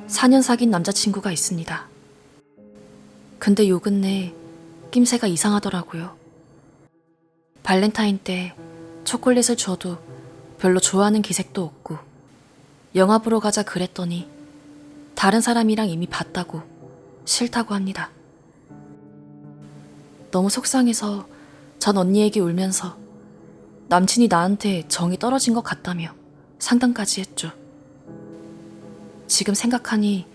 4년 사귄 남자친구가 있습니다. 근데 요 근래 낌새가 이상하더라고요. 발렌타인 때 초콜릿을 줘도 별로 좋아하는 기색도 없고, 영화 보러 가자 그랬더니 다른 사람이랑 이미 봤다고 싫다고 합니다. 너무 속상해서 전 언니에게 울면서 남친이 나한테 정이 떨어진 것 같다며 상담까지 했죠. 지금 생각하니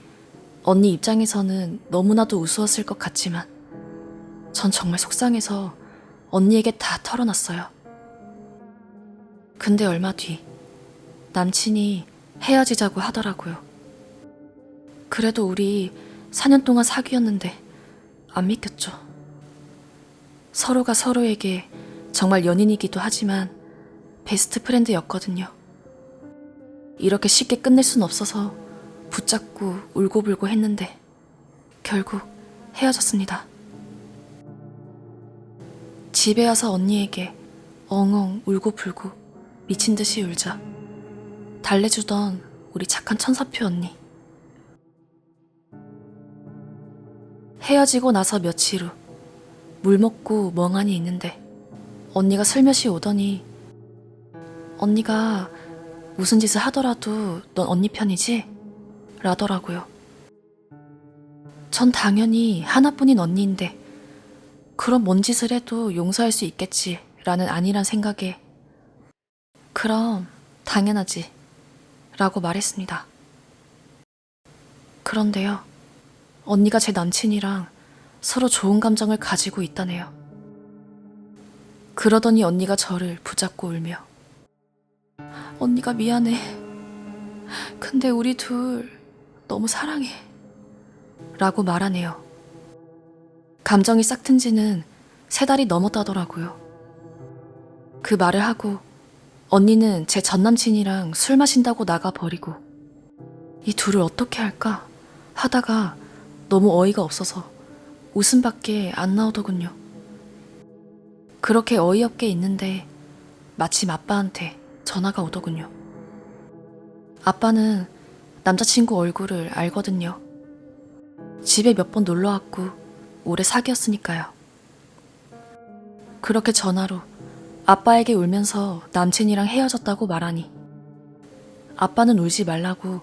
언니 입장에서는 너무나도 우스웠을 것 같지만 전 정말 속상해서 언니에게 다 털어놨어요. 근데 얼마 뒤 남친이 헤어지자고 하더라고요. 그래도 우리 4년 동안 사귀었는데 안 믿겼죠. 서로가 서로에게 정말 연인이기도 하지만 베스트 프렌드였거든요. 이렇게 쉽게 끝낼 순 없어서 붙잡고 울고불고 했는데 결국 헤어졌습니다. 집에 와서 언니에게 엉엉 울고불고 미친 듯이 울자 달래주던 우리 착한 천사표 언니. 헤어지고 나서 며칠 후 물 먹고 멍하니 있는데 언니가 슬며시 오더니 언니가 무슨 짓을 하더라도 넌 언니 편이지? 라더라고요. 전 당연히 하나뿐인 언니인데 그럼 뭔 짓을 해도 용서할 수 있겠지 라는 안일한 생각에 그럼 당연하지 라고 말했습니다. 그런데요, 언니가 제 남친이랑 서로 좋은 감정을 가지고 있다네요. 그러더니 언니가 저를 붙잡고 울며 언니가 미안해. 근데 우리 둘 너무 사랑해 라고 말하네요. 감정이 싹튼 지는 3달이 넘었다더라고요. 그 말을 하고 언니는 제 전남친이랑 술 마신다고 나가버리고 이 둘을 어떻게 할까 하다가 너무 어이가 없어서 웃음밖에 안 나오더군요. 그렇게 어이없게 있는데 마침 아빠한테 전화가 오더군요. 아빠는 남자친구 얼굴을 알거든요. 집에 몇 번 놀러왔고 오래 사귀었으니까요. 그렇게 전화로 아빠에게 울면서 남친이랑 헤어졌다고 말하니 아빠는 울지 말라고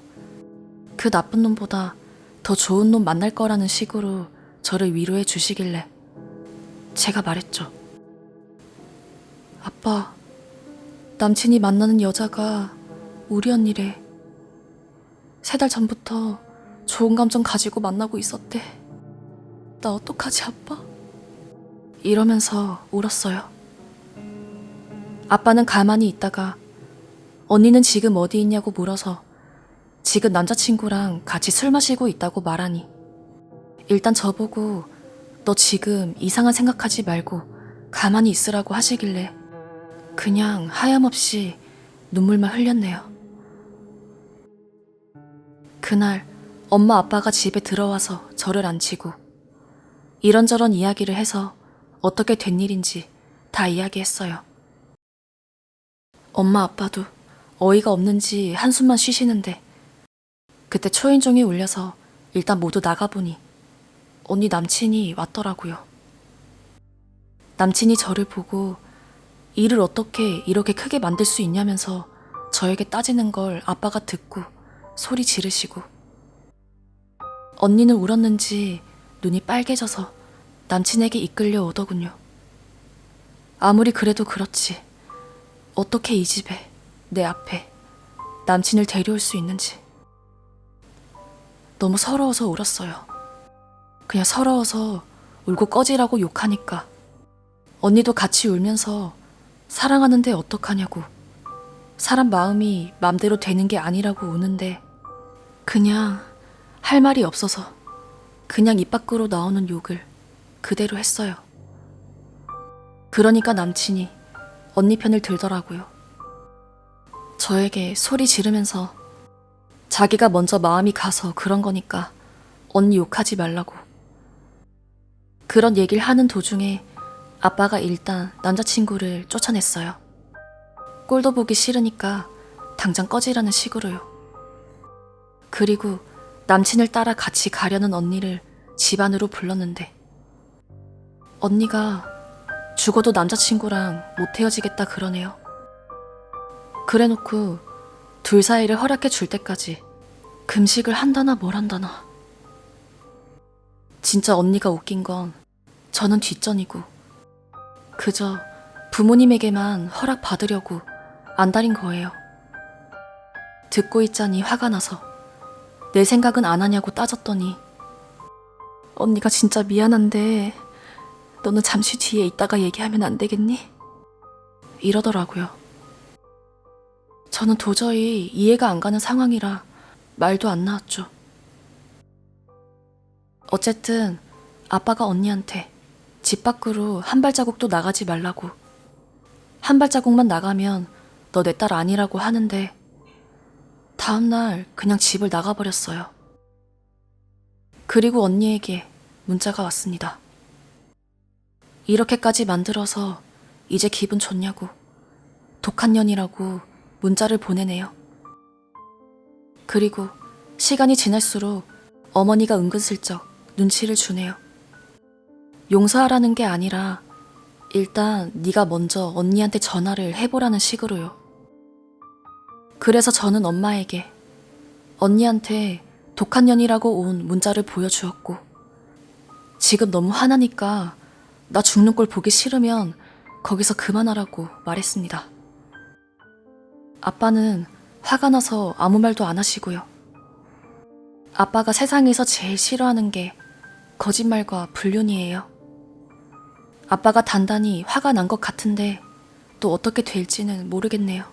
그 나쁜 놈보다 더 좋은 놈 만날 거라는 식으로 저를 위로해 주시길래 제가 말했죠. 아빠, 남친이 만나는 여자가 우리 언니래. 3달 전부터 좋은 감정 가지고 만나고 있었대. 나 어떡하지, 아빠? 이러면서 울었어요. 아빠는 가만히 있다가 언니는 지금 어디 있냐고 물어서 지금 남자친구랑 같이 술 마시고 있다고 말하니 일단 저보고 너 지금 이상한 생각하지 말고 가만히 있으라고 하시길래 그냥 하염없이 눈물만 흘렸네요. 그날 엄마 아빠가 집에 들어와서 저를 앉히고 이런저런 이야기를 해서 어떻게 된 일인지 다 이야기했어요. 엄마 아빠도 어이가 없는지 한숨만 쉬시는데 그때 초인종이 울려서 일단 모두 나가보니 언니 남친이 왔더라고요. 남친이 저를 보고 일을 어떻게 이렇게 크게 만들 수 있냐면서 저에게 따지는 걸 아빠가 듣고 소리 지르시고 언니는 울었는지 눈이 빨개져서 남친에게 이끌려 오더군요. 아무리 그래도 그렇지 어떻게 이 집에 내 앞에 남친을 데려올 수 있는지 너무 서러워서 울었어요. 그냥 서러워서 울고 꺼지라고 욕하니까 언니도 같이 울면서 사랑하는데 어떡하냐고 사람 마음이 맘대로 되는 게 아니라고 우는데 그냥 할 말이 없어서 그냥 입 밖으로 나오는 욕을 그대로 했어요. 그러니까 남친이 언니 편을 들더라고요. 저에게 소리 지르면서 자기가 먼저 마음이 가서 그런 거니까 언니 욕하지 말라고. 그런 얘기를 하는 도중에 아빠가 일단 남자친구를 쫓아냈어요. 꼴도 보기 싫으니까 당장 꺼지라는 식으로요. 그리고 남친을 따라 같이 가려는 언니를 집 안으로 불렀는데 언니가 죽어도 남자친구랑 못 헤어지겠다 그러네요. 그래놓고 둘 사이를 허락해 줄 때까지 금식을 한다나 뭘 한다나. 진짜 언니가 웃긴 건 저는 뒷전이고 그저 부모님에게만 허락 받으려고 안달인 거예요. 듣고 있자니 화가 나서 내 생각은 안 하냐고 따졌더니 언니가 진짜 미안한데 너는 잠시 뒤에 있다가 얘기하면 안 되겠니? 이러더라고요. 저는 도저히 이해가 안 가는 상황이라 말도 안 나왔죠. 어쨌든 아빠가 언니한테 집 밖으로 한 발자국도 나가지 말라고, 한 발자국만 나가면 너 내 딸 아니라고 하는데 다음날 그냥 집을 나가버렸어요. 그리고 언니에게 문자가 왔습니다. 이렇게까지 만들어서 이제 기분 좋냐고, 독한 년이라고 문자를 보내네요. 그리고 시간이 지날수록 어머니가 은근슬쩍 눈치를 주네요. 용서하라는 게 아니라 일단 네가 먼저 언니한테 전화를 해보라는 식으로요. 그래서 저는 엄마에게 언니한테 독한 년이라고 온 문자를 보여주었고 지금 너무 화나니까 나 죽는 꼴 보기 싫으면 거기서 그만하라고 말했습니다. 아빠는 화가 나서 아무 말도 안 하시고요. 아빠가 세상에서 제일 싫어하는 게 거짓말과 불륜이에요. 아빠가 단단히 화가 난 것 같은데 또 어떻게 될지는 모르겠네요.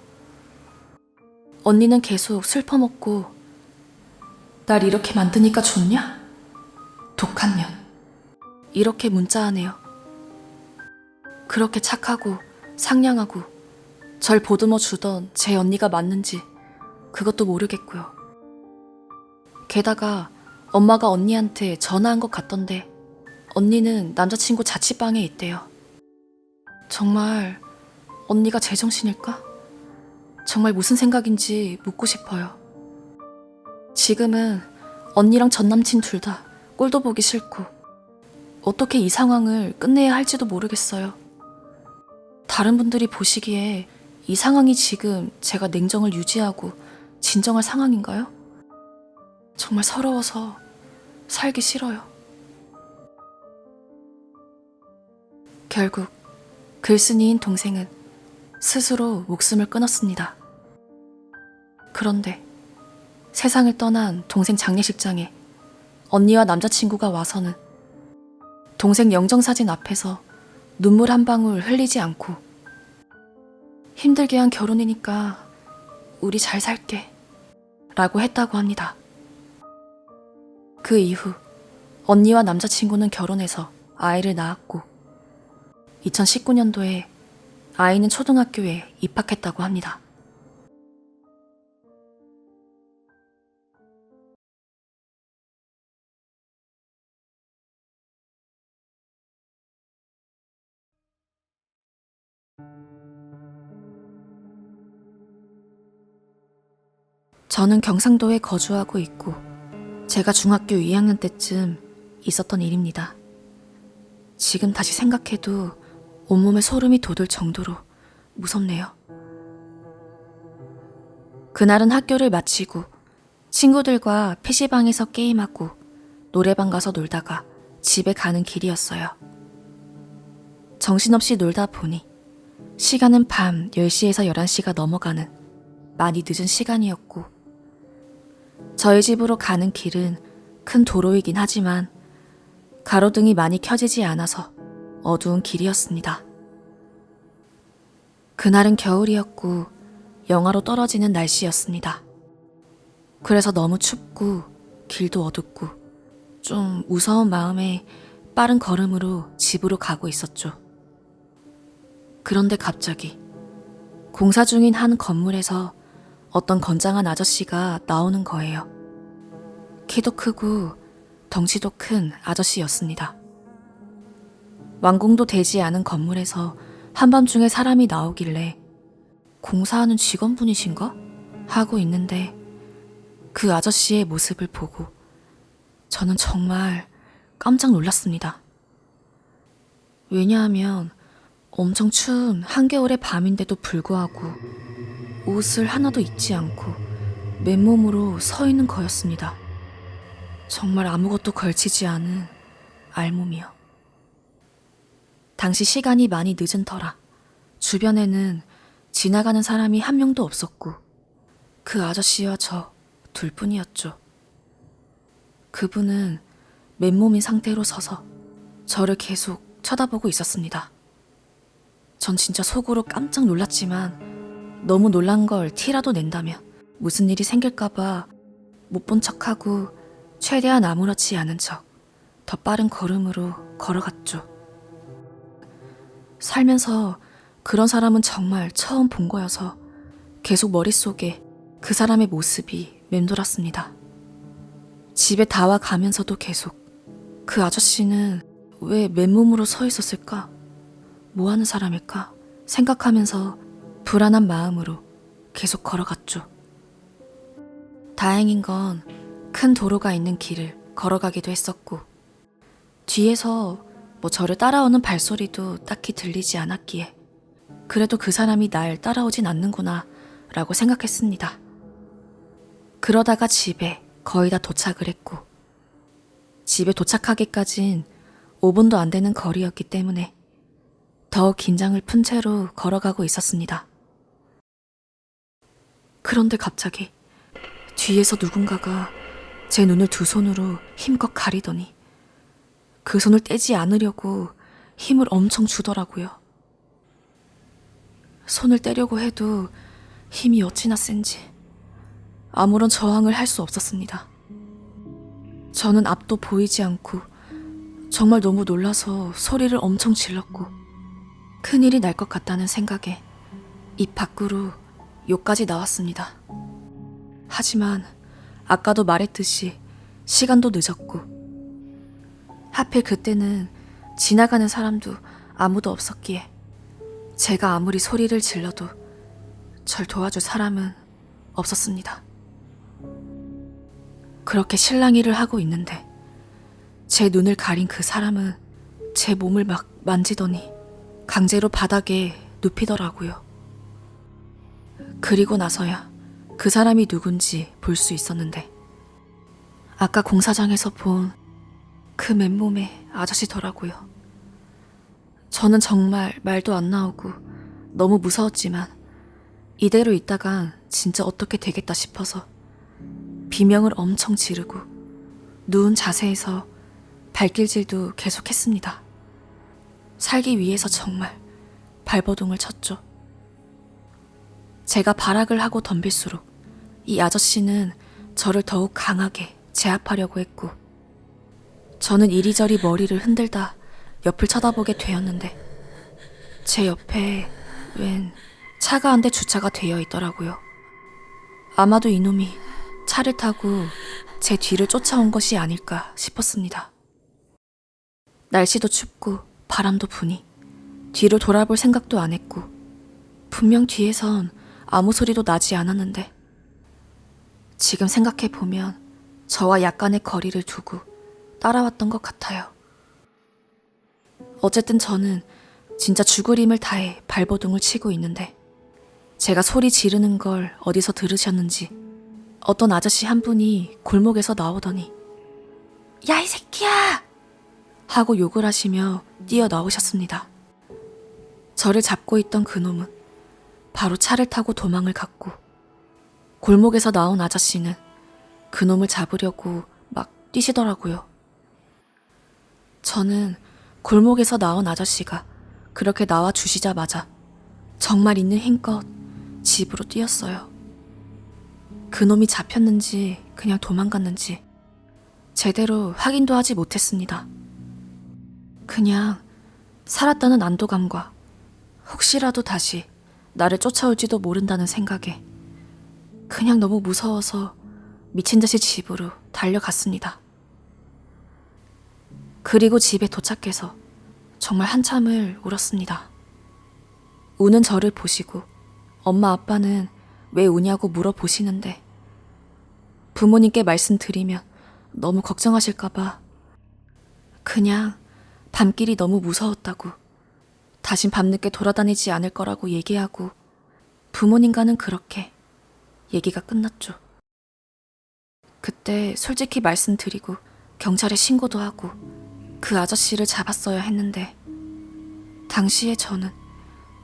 언니는 계속 슬퍼먹고 날 이렇게 만드니까 좋냐? 독한 년. 이렇게 문자하네요. 그렇게 착하고 상냥하고 절 보듬어 주던 제 언니가 맞는지 그것도 모르겠고요. 게다가 엄마가 언니한테 전화한 것 같던데 언니는 남자친구 자취방에 있대요. 정말 언니가 제정신일까? 정말 무슨 생각인지 묻고 싶어요. 지금은 언니랑 전남친 둘 다 꼴도 보기 싫고 어떻게 이 상황을 끝내야 할지도 모르겠어요. 다른 분들이 보시기에 이 상황이 지금 제가 냉정을 유지하고 진정할 상황인가요? 정말 서러워서 살기 싫어요. 결국 글쓴이인 동생은 스스로 목숨을 끊었습니다. 그런데 세상을 떠난 동생 장례식장에 언니와 남자친구가 와서는 동생 영정사진 앞에서 눈물 한 방울 흘리지 않고 힘들게 한 결혼이니까 우리 잘 살게 라고 했다고 합니다. 그 이후 언니와 남자친구는 결혼해서 아이를 낳았고 2019년도에 아이는 초등학교에 입학했다고 합니다. 저는 경상도에 거주하고 있고 제가 중학교 2학년 때쯤 있었던 일입니다. 지금 다시 생각해도 온몸에 소름이 돋을 정도로 무섭네요. 그날은 학교를 마치고 친구들과 PC방에서 게임하고 노래방 가서 놀다가 집에 가는 길이었어요. 정신없이 놀다 보니 시간은 밤 10시에서 11시가 넘어가는 많이 늦은 시간이었고 저희 집으로 가는 길은 큰 도로이긴 하지만 가로등이 많이 켜지지 않아서 어두운 길이었습니다. 그날은 겨울이었고 영하로 떨어지는 날씨였습니다. 그래서 너무 춥고 길도 어둡고 좀 무서운 마음에 빠른 걸음으로 집으로 가고 있었죠. 그런데 갑자기 공사 중인 한 건물에서 어떤 건장한 아저씨가 나오는 거예요. 키도 크고 덩치도 큰 아저씨였습니다. 완공도 되지 않은 건물에서 한밤중에 사람이 나오길래 공사하는 직원분이신가? 하고 있는데 그 아저씨의 모습을 보고 저는 정말 깜짝 놀랐습니다. 왜냐하면 엄청 추운 한겨울의 밤인데도 불구하고 옷을 하나도 입지 않고 맨몸으로 서 있는 거였습니다. 정말 아무것도 걸치지 않은 알몸이요. 당시 시간이 많이 늦은 터라 주변에는 지나가는 사람이 한 명도 없었고 그 아저씨와 저 둘뿐이었죠. 그분은 맨몸인 상태로 서서 저를 계속 쳐다보고 있었습니다. 전 진짜 속으로 깜짝 놀랐지만 너무 놀란 걸 티라도 낸다면 무슨 일이 생길까봐 못 본 척하고 최대한 아무렇지 않은 척 더 빠른 걸음으로 걸어갔죠. 살면서 그런 사람은 정말 처음 본 거여서 계속 머릿속에 그 사람의 모습이 맴돌았습니다. 집에 다 와 가면서도 계속 그 아저씨는 왜 맨몸으로 서 있었을까? 뭐 하는 사람일까? 생각하면서 불안한 마음으로 계속 걸어갔죠. 다행인 건 큰 도로가 있는 길을 걸어가기도 했었고 뒤에서 저를 따라오는 발소리도 딱히 들리지 않았기에 그래도 그 사람이 날 따라오진 않는구나 라고 생각했습니다. 그러다가 집에 거의 다 도착을 했고 집에 도착하기까진 5분도 안 되는 거리였기 때문에 더 긴장을 푼 채로 걸어가고 있었습니다. 그런데 갑자기 뒤에서 누군가가 제 눈을 두 손으로 힘껏 가리더니 그 손을 떼지 않으려고 힘을 엄청 주더라고요. 손을 떼려고 해도 힘이 어찌나 센지 아무런 저항을 할 수 없었습니다. 저는 앞도 보이지 않고 정말 너무 놀라서 소리를 엄청 질렀고 큰일이 날 것 같다는 생각에 입 밖으로 욕까지 나왔습니다. 하지만 아까도 말했듯이 시간도 늦었고 하필 그때는 지나가는 사람도 아무도 없었기에 제가 아무리 소리를 질러도 절 도와줄 사람은 없었습니다. 그렇게 실랑이를 하고 있는데 제 눈을 가린 그 사람은 제 몸을 막 만지더니 강제로 바닥에 눕히더라고요. 그리고 나서야 그 사람이 누군지 볼 수 있었는데 아까 공사장에서 본 그 맨몸의 아저씨더라고요. 저는 정말 말도 안 나오고 너무 무서웠지만 이대로 있다간 진짜 어떻게 되겠다 싶어서 비명을 엄청 지르고 누운 자세에서 발길질도 계속했습니다. 살기 위해서 정말 발버둥을 쳤죠. 제가 발악을 하고 덤빌수록 이 아저씨는 저를 더욱 강하게 제압하려고 했고 저는 이리저리 머리를 흔들다 옆을 쳐다보게 되었는데 제 옆에 웬 차가 한 대 주차가 되어 있더라고요. 아마도 이놈이 차를 타고 제 뒤를 쫓아온 것이 아닐까 싶었습니다. 날씨도 춥고 바람도 부니 뒤를 돌아볼 생각도 안 했고 분명 뒤에선 아무 소리도 나지 않았는데 지금 생각해보면 저와 약간의 거리를 두고 따라왔던 것 같아요. 어쨌든 저는 진짜 죽을 힘을 다해 발버둥을 치고 있는데 제가 소리 지르는 걸 어디서 들으셨는지 어떤 아저씨 한 분이 골목에서 나오더니 야, 이 새끼야! 하고 욕을 하시며 뛰어나오셨습니다. 저를 잡고 있던 그놈은 바로 차를 타고 도망을 갔고 골목에서 나온 아저씨는 그놈을 잡으려고 막 뛰시더라고요. 저는 골목에서 나온 아저씨가 그렇게 나와 주시자마자 정말 있는 힘껏 집으로 뛰었어요. 그놈이 잡혔는지 그냥 도망갔는지 제대로 확인도 하지 못했습니다. 그냥 살았다는 안도감과 혹시라도 다시 나를 쫓아올지도 모른다는 생각에 그냥 너무 무서워서 미친 듯이 집으로 달려갔습니다. 그리고 집에 도착해서 정말 한참을 울었습니다. 우는 저를 보시고 엄마 아빠는 왜 우냐고 물어보시는데 부모님께 말씀드리면 너무 걱정하실까봐 그냥 밤길이 너무 무서웠다고 다신 밤늦게 돌아다니지 않을 거라고 얘기하고 부모님과는 그렇게 얘기가 끝났죠. 그때 솔직히 말씀드리고 경찰에 신고도 하고 그 아저씨를 잡았어야 했는데 당시에 저는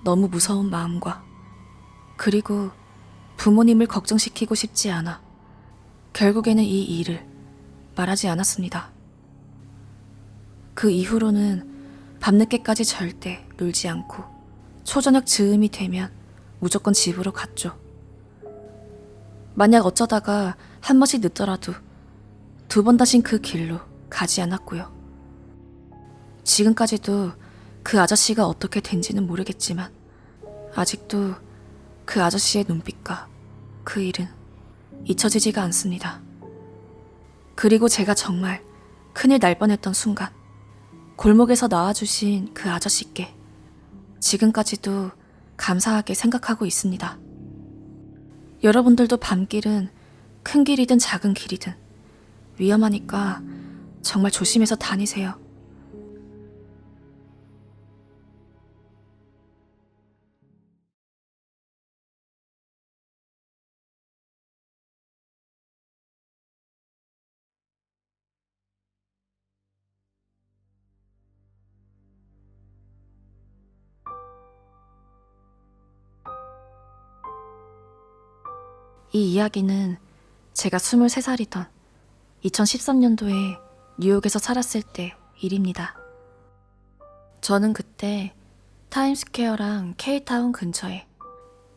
너무 무서운 마음과 그리고 부모님을 걱정시키고 싶지 않아 결국에는 이 일을 말하지 않았습니다. 그 이후로는 밤늦게까지 절대 놀지 않고 초저녁 즈음이 되면 무조건 집으로 갔죠. 만약 어쩌다가 한 번씩 늦더라도 두 번 다신 그 길로 가지 않았고요. 지금까지도 그 아저씨가 어떻게 된지는 모르겠지만 아직도 그 아저씨의 눈빛과 그 일은 잊혀지지가 않습니다. 그리고 제가 정말 큰일 날 뻔했던 순간 골목에서 나와주신 그 아저씨께 지금까지도 감사하게 생각하고 있습니다. 여러분들도 밤길은 큰 길이든 작은 길이든 위험하니까 정말 조심해서 다니세요. 이 이야기는 제가 23살이던 2013년도에 뉴욕에서 살았을 때 일입니다. 저는 그때 타임스퀘어랑 K타운 근처에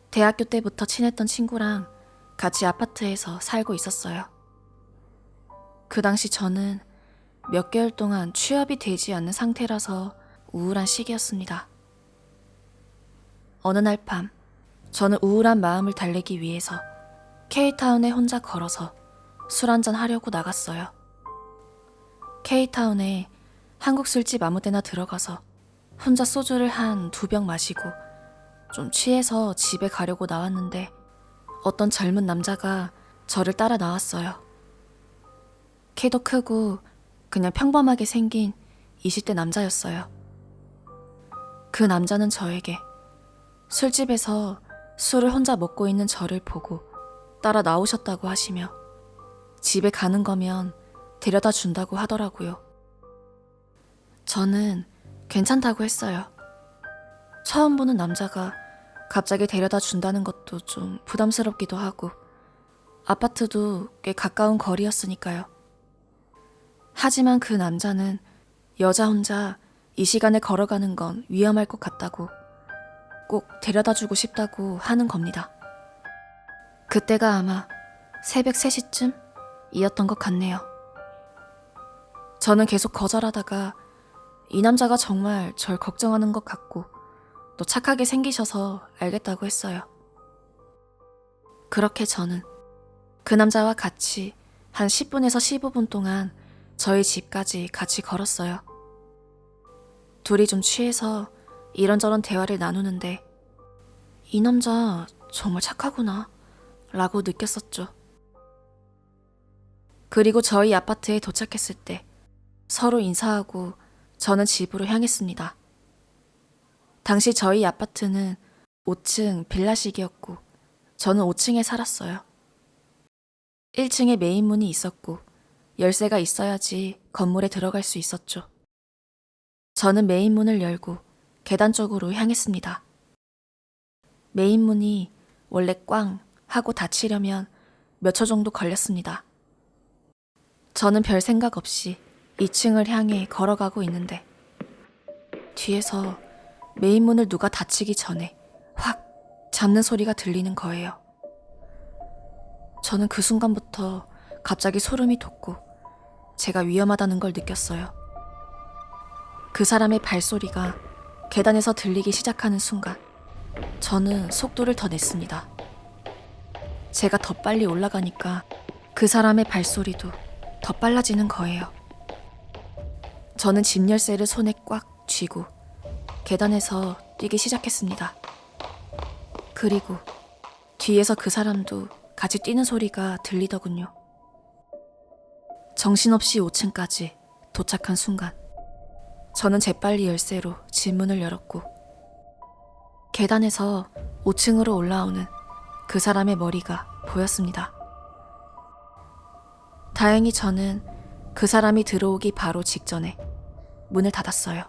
대학교 때부터 친했던 친구랑 같이 아파트에서 살고 있었어요. 그 당시 저는 몇 개월 동안 취업이 되지 않는 상태라서 우울한 시기였습니다. 어느 날 밤, 저는 우울한 마음을 달래기 위해서 K타운에 혼자 걸어서 술 한잔 하려고 나갔어요. K타운에 한국 술집 아무 데나 들어가서 혼자 소주를 한 2병 마시고 좀 취해서 집에 가려고 나왔는데 어떤 젊은 남자가 저를 따라 나왔어요. 키도 크고 그냥 평범하게 생긴 20대 남자였어요. 그 남자는 저에게 술집에서 술을 혼자 먹고 있는 저를 보고 따라 나오셨다고 하시며 집에 가는 거면 데려다 준다고 하더라고요. 저는 괜찮다고 했어요. 처음 보는 남자가 갑자기 데려다 준다는 것도 좀 부담스럽기도 하고 아파트도 꽤 가까운 거리였으니까요. 하지만 그 남자는 여자 혼자 이 시간에 걸어가는 건 위험할 것 같다고 꼭 데려다 주고 싶다고 하는 겁니다. 그때가 아마 새벽 3시쯤이었던 것 같네요. 저는 계속 거절하다가 이 남자가 정말 절 걱정하는 것 같고 또 착하게 생기셔서 알겠다고 했어요. 그렇게 저는 그 남자와 같이 한 10분에서 15분 동안 저희 집까지 같이 걸었어요. 둘이 좀 취해서 이런저런 대화를 나누는데 이 남자 정말 착하구나 라고 느꼈었죠. 그리고 저희 아파트에 도착했을 때 서로 인사하고 저는 집으로 향했습니다. 당시 저희 아파트는 5층 빌라식이었고 저는 5층에 살았어요. 1층에 메인문이 있었고 열쇠가 있어야지 건물에 들어갈 수 있었죠. 저는 메인문을 열고 계단 쪽으로 향했습니다. 메인문이 원래 꽝 하고 닫히려면 몇 초 정도 걸렸습니다. 저는 별 생각 없이 2층을 향해 걸어가고 있는데 뒤에서 메인문을 누가 닫히기 전에 확 잡는 소리가 들리는 거예요. 저는 그 순간부터 갑자기 소름이 돋고 제가 위험하다는 걸 느꼈어요. 그 사람의 발소리가 계단에서 들리기 시작하는 순간 저는 속도를 더 냈습니다. 제가 더 빨리 올라가니까 그 사람의 발소리도 더 빨라지는 거예요. 저는 집 열쇠를 손에 꽉 쥐고 계단에서 뛰기 시작했습니다. 그리고 뒤에서 그 사람도 같이 뛰는 소리가 들리더군요. 정신없이 5층까지 도착한 순간 저는 재빨리 열쇠로 집 문을 열었고 계단에서 5층으로 올라오는 그 사람의 머리가 보였습니다. 다행히 저는 그 사람이 들어오기 바로 직전에 문을 닫았어요.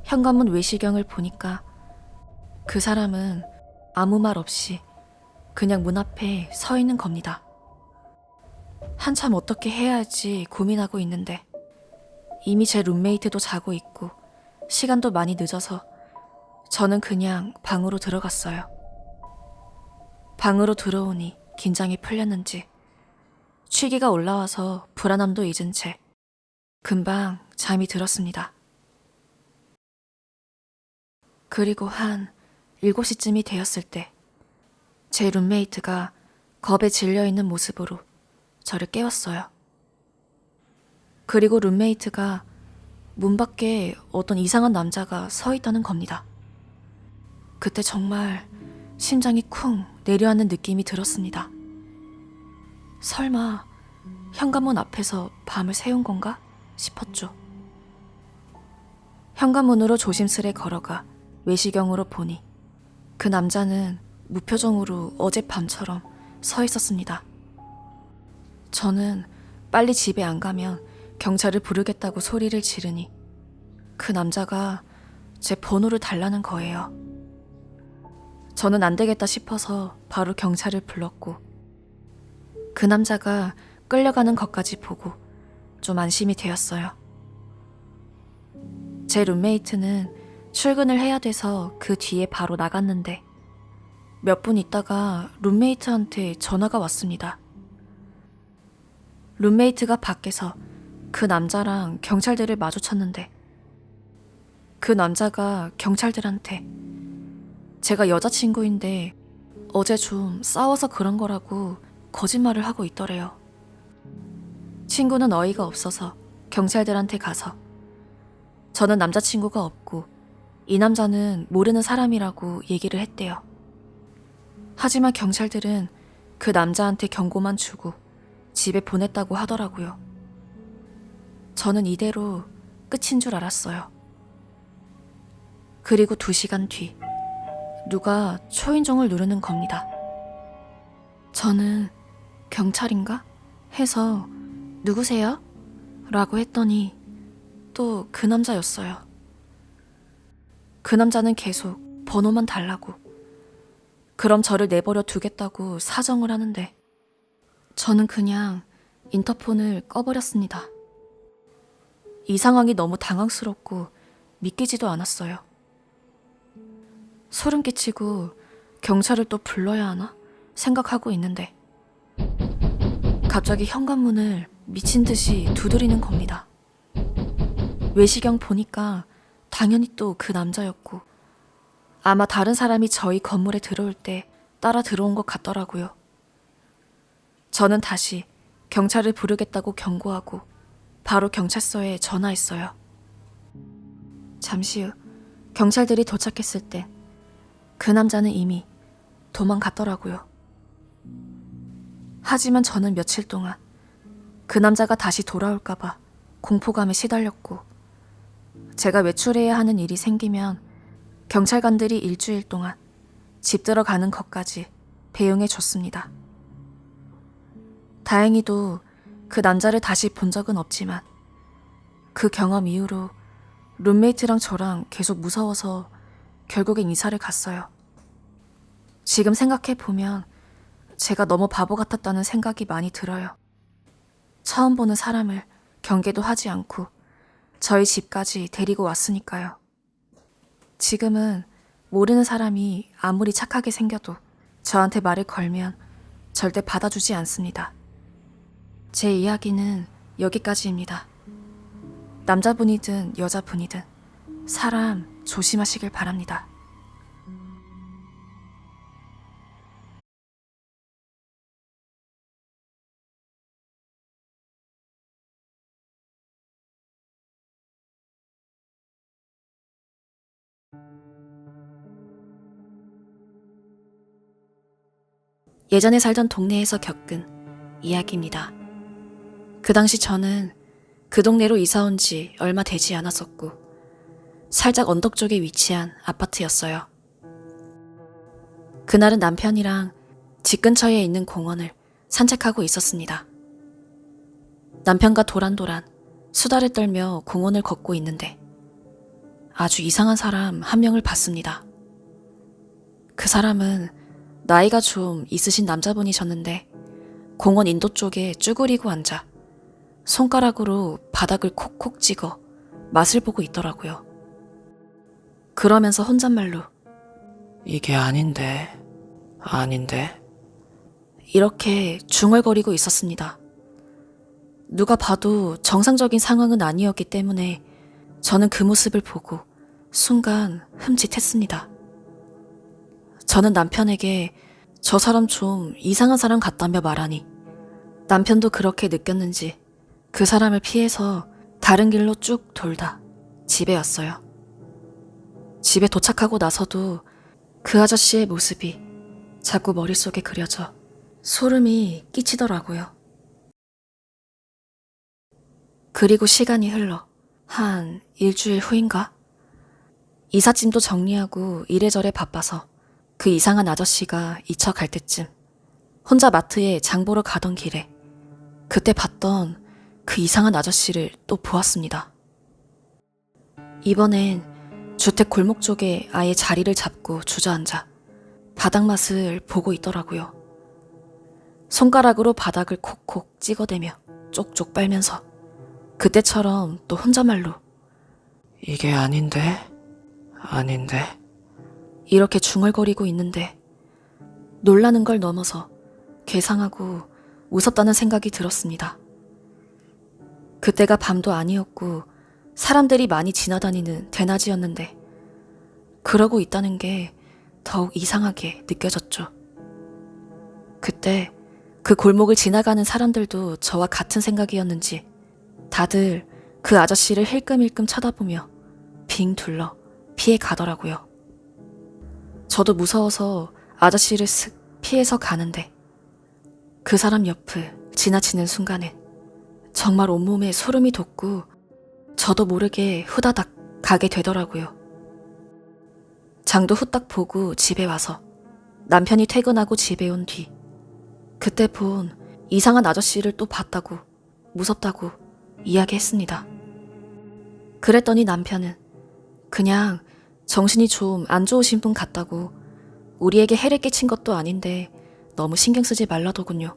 현관문 외시경을 보니까 그 사람은 아무 말 없이 그냥 문 앞에 서 있는 겁니다. 한참 어떻게 해야 할지 고민하고 있는데 이미 제 룸메이트도 자고 있고 시간도 많이 늦어서 저는 그냥 방으로 들어갔어요. 방으로 들어오니 긴장이 풀렸는지 취기가 올라와서 불안함도 잊은 채 금방 잠이 들었습니다. 그리고 한 7시쯤이 되었을 때 제 룸메이트가 겁에 질려있는 모습으로 저를 깨웠어요. 그리고 룸메이트가 문 밖에 어떤 이상한 남자가 서 있다는 겁니다. 그때 정말 심장이 쿵 내려앉는 느낌이 들었습니다. 설마 현관문 앞에서 밤을 새운 건가 싶었죠. 현관문으로 조심스레 걸어가 외시경으로 보니 그 남자는 무표정으로 어젯밤처럼 서 있었습니다. 저는 빨리 집에 안 가면 경찰을 부르겠다고 소리를 지르니 그 남자가 제 번호를 달라는 거예요. 저는 안 되겠다 싶어서 바로 경찰을 불렀고 그 남자가 끌려가는 것까지 보고 좀 안심이 되었어요. 제 룸메이트는 출근을 해야 돼서 그 뒤에 바로 나갔는데 몇 분 있다가 룸메이트한테 전화가 왔습니다. 룸메이트가 밖에서 그 남자랑 경찰들을 마주쳤는데 그 남자가 경찰들한테 제가 여자친구인데 어제 좀 싸워서 그런 거라고 거짓말을 하고 있더래요. 친구는 어이가 없어서 경찰들한테 가서 저는 남자친구가 없고 이 남자는 모르는 사람이라고 얘기를 했대요. 하지만 경찰들은 그 남자한테 경고만 주고 집에 보냈다고 하더라고요. 저는 이대로 끝인 줄 알았어요. 그리고 2시간 뒤 누가 초인종을 누르는 겁니다. 저는 경찰인가? 해서 누구세요? 라고 했더니 또 그 남자였어요. 그 남자는 계속 번호만 달라고 그럼 저를 내버려 두겠다고 사정을 하는데 저는 그냥 인터폰을 꺼버렸습니다. 이 상황이 너무 당황스럽고 믿기지도 않았어요. 소름 끼치고 경찰을 또 불러야 하나 생각하고 있는데 갑자기 현관문을 미친 듯이 두드리는 겁니다. 외시경 보니까 당연히 또 그 남자였고 아마 다른 사람이 저희 건물에 들어올 때 따라 들어온 것 같더라고요. 저는 다시 경찰을 부르겠다고 경고하고 바로 경찰서에 전화했어요. 잠시 후 경찰들이 도착했을 때 그 남자는 이미 도망갔더라고요. 하지만 저는 며칠 동안 그 남자가 다시 돌아올까봐 공포감에 시달렸고 제가 외출해야 하는 일이 생기면 경찰관들이 일주일 동안 집 들어가는 것까지 배웅해 줬습니다. 다행히도 그 남자를 다시 본 적은 없지만 그 경험 이후로 룸메이트랑 저랑 계속 무서워서 결국엔 이사를 갔어요. 지금 생각해보면 제가 너무 바보 같았다는 생각이 많이 들어요. 처음 보는 사람을 경계도 하지 않고 저희 집까지 데리고 왔으니까요. 지금은 모르는 사람이 아무리 착하게 생겨도 저한테 말을 걸면 절대 받아주지 않습니다. 제 이야기는 여기까지입니다. 남자분이든 여자분이든 사람 조심하시길 바랍니다. 예전에 살던 동네에서 겪은 이야기입니다. 그 당시 저는 그 동네로 이사 온 지 얼마 되지 않았었고 살짝 언덕 쪽에 위치한 아파트였어요. 그날은 남편이랑 집 근처에 있는 공원을 산책하고 있었습니다. 남편과 도란도란 수다를 떨며 공원을 걷고 있는데 아주 이상한 사람 한 명을 봤습니다. 그 사람은 나이가 좀 있으신 남자분이셨는데 공원 인도 쪽에 쭈그리고 앉아 손가락으로 바닥을 콕콕 찍어 맛을 보고 있더라고요. 그러면서 혼잣말로 이게 아닌데. 이렇게 중얼거리고 있었습니다. 누가 봐도 정상적인 상황은 아니었기 때문에 저는 그 모습을 보고 순간 흠칫했습니다. 저는 남편에게 저 사람 좀 이상한 사람 같다며 말하니 남편도 그렇게 느꼈는지 그 사람을 피해서 다른 길로 쭉 돌다 집에 왔어요. 집에 도착하고 나서도 그 아저씨의 모습이 자꾸 머릿속에 그려져 소름이 끼치더라고요. 그리고 시간이 흘러 한 일주일 후인가? 이삿짐도 정리하고 이래저래 바빠서 그 이상한 아저씨가 잊혀 갈 때쯤 혼자 마트에 장 보러 가던 길에 그때 봤던 그 이상한 아저씨를 또 보았습니다. 이번엔 주택 골목 쪽에 아예 자리를 잡고 주저앉아 바닥맛을 보고 있더라고요. 손가락으로 바닥을 콕콕 찍어대며 쪽쪽 빨면서 그때처럼 또 혼잣말로 이게 아닌데. 이렇게 중얼거리고 있는데 놀라는 걸 넘어서 괴상하고 무섭다는 생각이 들었습니다. 그때가 밤도 아니었고 사람들이 많이 지나다니는 대낮이었는데 그러고 있다는 게 더욱 이상하게 느껴졌죠. 그때 그 골목을 지나가는 사람들도 저와 같은 생각이었는지 다들 그 아저씨를 힐끔힐끔 쳐다보며 빙 둘러 피해 가더라고요. 저도 무서워서 아저씨를 슥 피해서 가는데 그 사람 옆을 지나치는 순간엔 정말 온몸에 소름이 돋고 저도 모르게 후다닥 가게 되더라고요. 장도 후딱 보고 집에 와서 남편이 퇴근하고 집에 온 뒤 그때 본 이상한 아저씨를 또 봤다고 무섭다고 이야기했습니다. 그랬더니 남편은 그냥 정신이 좀 안 좋으신 분 같다고 우리에게 해를 끼친 것도 아닌데 너무 신경 쓰지 말라더군요.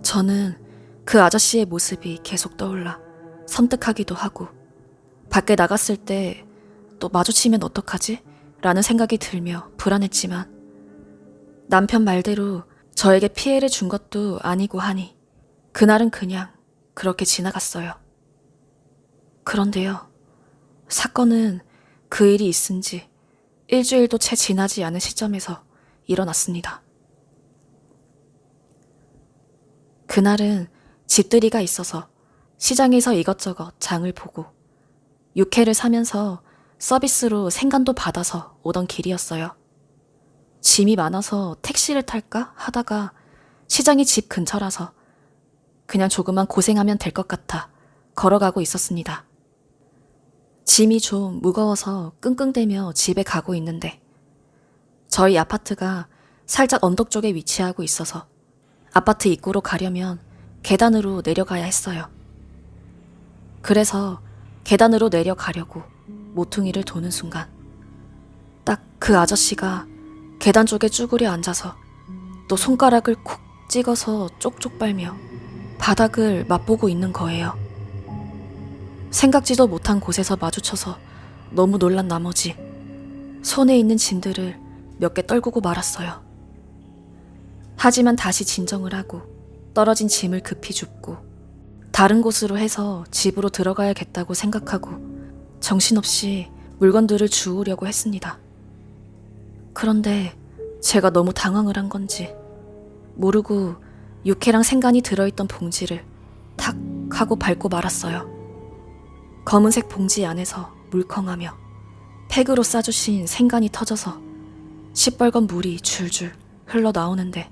저는 그 아저씨의 모습이 계속 떠올라 섬뜩하기도 하고 밖에 나갔을 때 또 마주치면 어떡하지? 라는 생각이 들며 불안했지만 남편 말대로 저에게 피해를 준 것도 아니고 하니 그날은 그냥 그렇게 지나갔어요. 그런데요, 사건은 그 일이 있은 지 일주일도 채 지나지 않은 시점에서 일어났습니다. 그날은 집들이가 있어서 시장에서 이것저것 장을 보고 육회를 사면서 서비스로 생간도 받아서 오던 길이었어요. 짐이 많아서 택시를 탈까 하다가 시장이 집 근처라서 그냥 조금만 고생하면 될 것 같아 걸어가고 있었습니다. 짐이 좀 무거워서 끙끙대며 집에 가고 있는데 저희 아파트가 살짝 언덕 쪽에 위치하고 있어서 아파트 입구로 가려면 계단으로 내려가야 했어요. 그래서 계단으로 내려가려고 모퉁이를 도는 순간 딱 그 아저씨가 계단 쪽에 쭈그려 앉아서 또 손가락을 콕 찍어서 쪽쪽 빨며 바닥을 맛보고 있는 거예요. 생각지도 못한 곳에서 마주쳐서 너무 놀란 나머지 손에 있는 짐들을 몇 개 떨구고 말았어요. 하지만 다시 진정을 하고 떨어진 짐을 급히 줍고 다른 곳으로 해서 집으로 들어가야겠다고 생각하고 정신없이 물건들을 주우려고 했습니다. 그런데 제가 너무 당황을 한 건지 모르고 육회랑 생간이 들어있던 봉지를 탁 하고 밟고 말았어요. 검은색 봉지 안에서 물컹하며 팩으로 싸주신 생간이 터져서 시뻘건 물이 줄줄 흘러나오는데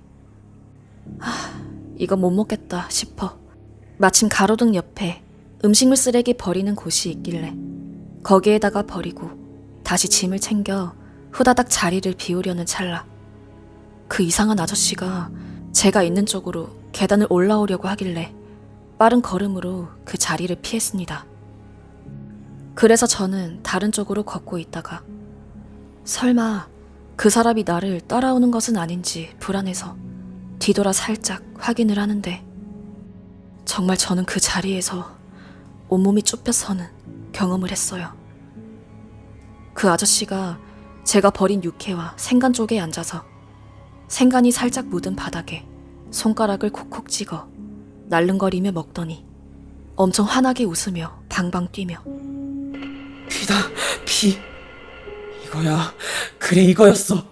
이거 못 먹겠다 싶어 마침 가로등 옆에 음식물 쓰레기 버리는 곳이 있길래 거기에다가 버리고 다시 짐을 챙겨 후다닥 자리를 비우려는 찰나 그 이상한 아저씨가 제가 있는 쪽으로 계단을 올라오려고 하길래 빠른 걸음으로 그 자리를 피했습니다. 그래서 저는 다른 쪽으로 걷고 있다가 설마 그 사람이 나를 따라오는 것은 아닌지 불안해서 뒤돌아 살짝 확인을 하는데 정말 저는 그 자리에서 온몸이 쭈뼛 서는 경험을 했어요. 그 아저씨가 제가 버린 육회와 생간 쪽에 앉아서 생간이 살짝 묻은 바닥에 손가락을 콕콕 찍어 날름거리며 먹더니 엄청 환하게 웃으며 방방 뛰며 피다, 피. 이거야. 그래, 이거였어.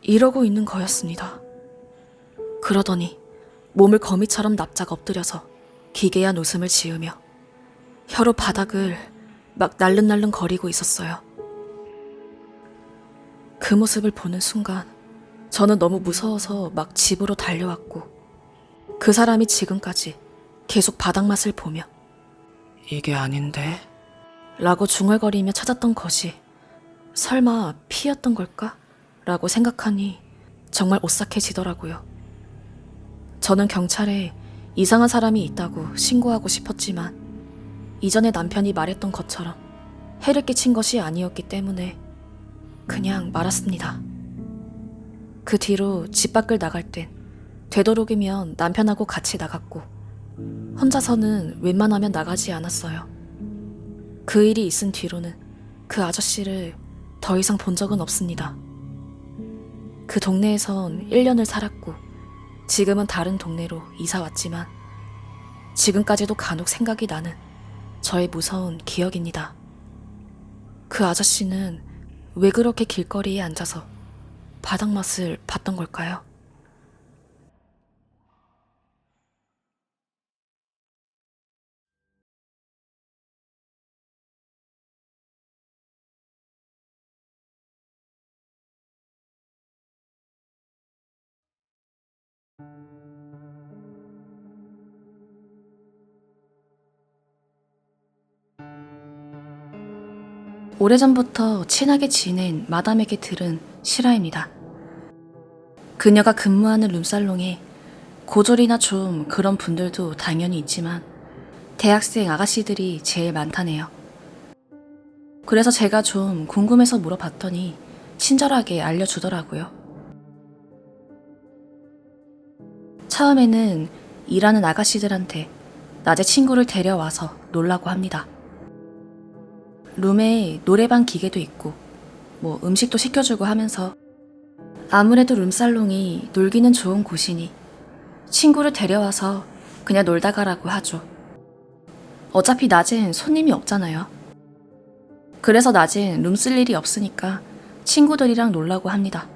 이러고 있는 거였습니다. 그러더니 몸을 거미처럼 납작 엎드려서 기괴한 웃음을 지으며 혀로 바닥을 막 날름날름 거리고 있었어요. 그 모습을 보는 순간 저는 너무 무서워서 막 집으로 달려왔고 그 사람이 지금까지 계속 바닥맛을 보며 이게 아닌데? 라고 중얼거리며 찾았던 것이 설마 피였던 걸까? 라고 생각하니 정말 오싹해지더라고요. 저는 경찰에 이상한 사람이 있다고 신고하고 싶었지만 이전에 남편이 말했던 것처럼 해를 끼친 것이 아니었기 때문에 그냥 말았습니다. 그 뒤로 집 밖을 나갈 땐 되도록이면 남편하고 같이 나갔고 혼자서는 웬만하면 나가지 않았어요. 그 일이 있은 뒤로는 그 아저씨를 더 이상 본 적은 없습니다. 그 동네에선 1년을 살았고 지금은 다른 동네로 이사 왔지만 지금까지도 간혹 생각이 나는 저의 무서운 기억입니다. 그 아저씨는 왜 그렇게 길거리에 앉아서 바닥맛을 봤던 걸까요? 오래전부터 친하게 지낸 마담에게 들은 실화입니다. 그녀가 근무하는 룸살롱에 고졸이나 좀 그런 분들도 당연히 있지만 대학생 아가씨들이 제일 많다네요. 그래서 제가 좀 궁금해서 물어봤더니 친절하게 알려주더라고요. 처음에는 일하는 아가씨들한테 낮에 친구를 데려와서 놀라고 합니다. 룸에 노래방 기계도 있고 뭐 음식도 시켜주고 하면서 아무래도 룸살롱이 놀기는 좋은 곳이니 친구를 데려와서 그냥 놀다 가라고 하죠. 어차피 낮엔 손님이 없잖아요. 그래서 낮엔 룸 쓸 일이 없으니까 친구들이랑 놀라고 합니다.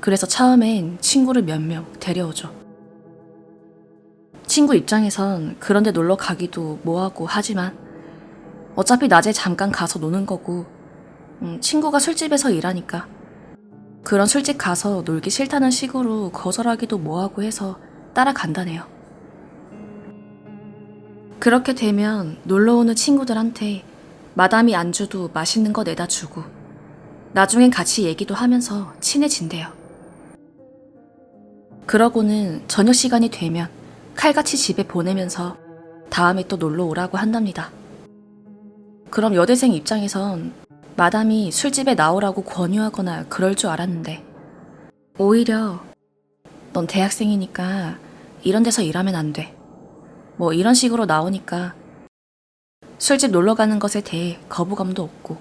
그래서 처음엔 친구를 몇 명 데려오죠. 친구 입장에선 그런데 놀러 가기도 뭐하고 하지만 어차피 낮에 잠깐 가서 노는 거고 친구가 술집에서 일하니까 그런 술집 가서 놀기 싫다는 식으로 거절하기도 뭐하고 해서 따라간다네요. 그렇게 되면 놀러오는 친구들한테 마담이 안주도 맛있는 거 내다 주고 나중엔 같이 얘기도 하면서 친해진대요. 그러고는 저녁 시간이 되면 칼같이 집에 보내면서 다음에 또 놀러 오라고 한답니다. 그럼 여대생 입장에선 마담이 술집에 나오라고 권유하거나 그럴 줄 알았는데 오히려 넌 대학생이니까 이런 데서 일하면 안 돼. 뭐 이런 식으로 나오니까 술집 놀러 가는 것에 대해 거부감도 없고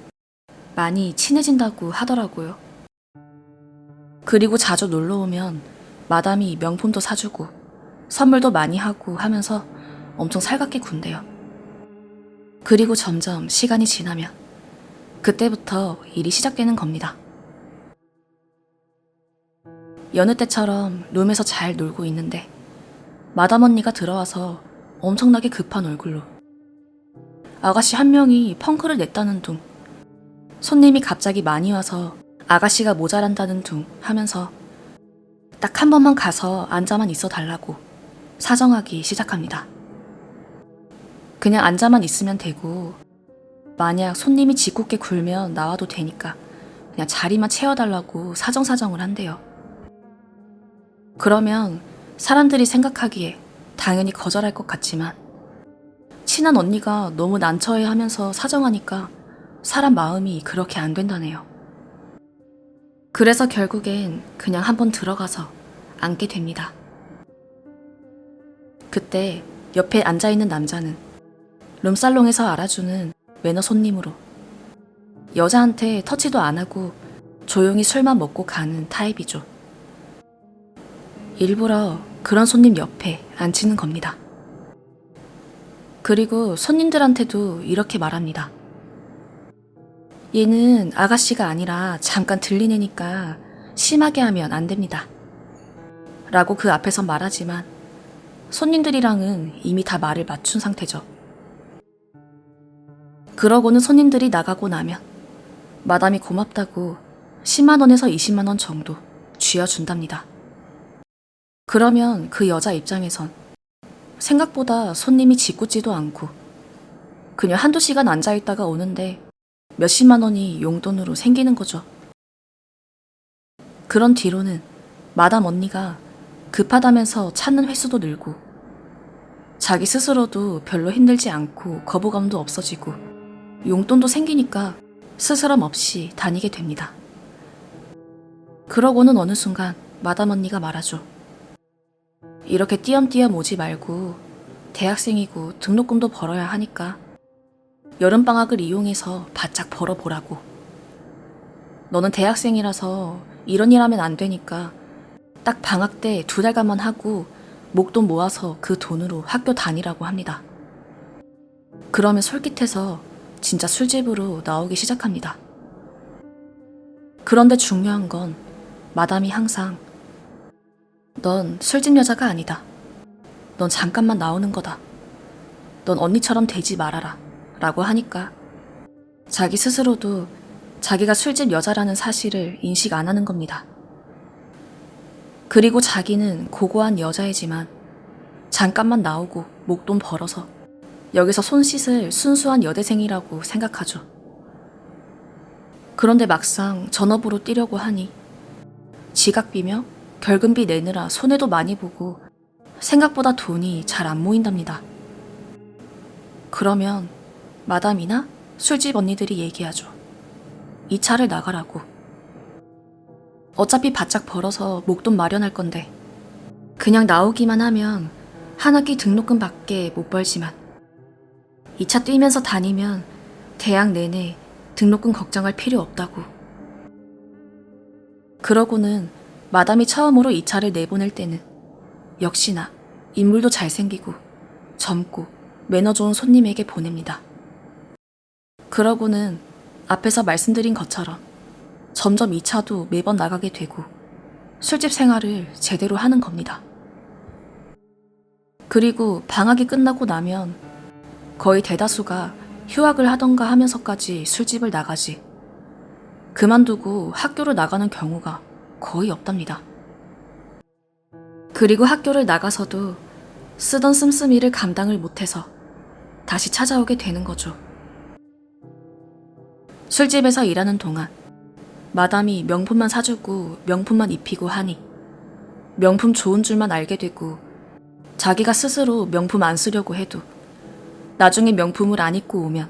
많이 친해진다고 하더라고요. 그리고 자주 놀러 오면 마담이 명품도 사주고 선물도 많이 하고 하면서 엄청 살갑게 군대요. 그리고 점점 시간이 지나면 그때부터 일이 시작되는 겁니다. 여느 때처럼 룸에서 잘 놀고 있는데 마담 언니가 들어와서 엄청나게 급한 얼굴로 아가씨 한 명이 펑크를 냈다는 둥 손님이 갑자기 많이 와서 아가씨가 모자란다는 둥 하면서 딱 한 번만 가서 앉아만 있어 달라고 사정하기 시작합니다. 그냥 앉아만 있으면 되고 만약 손님이 짓궂게 굴면 나와도 되니까 그냥 자리만 채워달라고 사정사정을 한대요. 그러면 사람들이 생각하기에 당연히 거절할 것 같지만 친한 언니가 너무 난처해하면서 사정하니까 사람 마음이 그렇게 안 된다네요. 그래서 결국엔 그냥 한번 들어가서 앉게 됩니다. 그때 옆에 앉아있는 남자는 룸살롱에서 알아주는 매너 손님으로 여자한테 터치도 안 하고 조용히 술만 먹고 가는 타입이죠. 일부러 그런 손님 옆에 앉히는 겁니다. 그리고 손님들한테도 이렇게 말합니다. 얘는 아가씨가 아니라 잠깐 들린 애니까 심하게 하면 안 됩니다. 라고 그 앞에서 말하지만 손님들이랑은 이미 다 말을 맞춘 상태죠. 그러고는 손님들이 나가고 나면 마담이 고맙다고 10만 원에서 20만 원 정도 쥐어준답니다. 그러면 그 여자 입장에선 생각보다 손님이 짓궂지도 않고 그냥 한두 시간 앉아있다가 오는데 몇십만 원이 용돈으로 생기는 거죠. 그런 뒤로는 마담 언니가 급하다면서 찾는 횟수도 늘고 자기 스스로도 별로 힘들지 않고 거부감도 없어지고 용돈도 생기니까 스스럼 없이 다니게 됩니다. 그러고는 어느 순간 마담 언니가 말하죠. 이렇게 띄엄띄엄 오지 말고 대학생이고 등록금도 벌어야 하니까 여름방학을 이용해서 바짝 벌어보라고. 너는 대학생이라서 이런 일 하면 안 되니까 딱 방학 때 2달간만 하고 목돈 모아서 그 돈으로 학교 다니라고 합니다. 그러면 솔깃해서 진짜 술집으로 나오기 시작합니다. 그런데 중요한 건 마담이 항상 넌 술집 여자가 아니다. 넌 잠깐만 나오는 거다. 넌 언니처럼 되지 말아라. 라고 하니까 자기 스스로도 자기가 술집 여자라는 사실을 인식 안 하는 겁니다. 그리고 자기는 고고한 여자이지만 잠깐만 나오고 목돈 벌어서 여기서 손 씻을 순수한 여대생이라고 생각하죠. 그런데 막상 전업으로 뛰려고 하니 지각비며 결근비 내느라 손해도 많이 보고 생각보다 돈이 잘 안 모인답니다. 그러면 마담이나 술집 언니들이 얘기하죠. 이 차를 나가라고. 어차피 바짝 벌어서 목돈 마련할 건데 그냥 나오기만 하면 한 학기 등록금밖에 못 벌지만 이 차 뛰면서 다니면 대학 내내 등록금 걱정할 필요 없다고. 그러고는 마담이 처음으로 이 차를 내보낼 때는 역시나 인물도 잘생기고 젊고 매너 좋은 손님에게 보냅니다. 그러고는 앞에서 말씀드린 것처럼 점점 이 차도 매번 나가게 되고 술집 생활을 제대로 하는 겁니다. 그리고 방학이 끝나고 나면 거의 대다수가 휴학을 하던가 하면서까지 술집을 나가지 그만두고 학교를 나가는 경우가 거의 없답니다. 그리고 학교를 나가서도 쓰던 씀씀이를 감당을 못해서 다시 찾아오게 되는 거죠. 술집에서 일하는 동안 마담이 명품만 사주고 명품만 입히고 하니 명품 좋은 줄만 알게 되고 자기가 스스로 명품 안 쓰려고 해도 나중에 명품을 안 입고 오면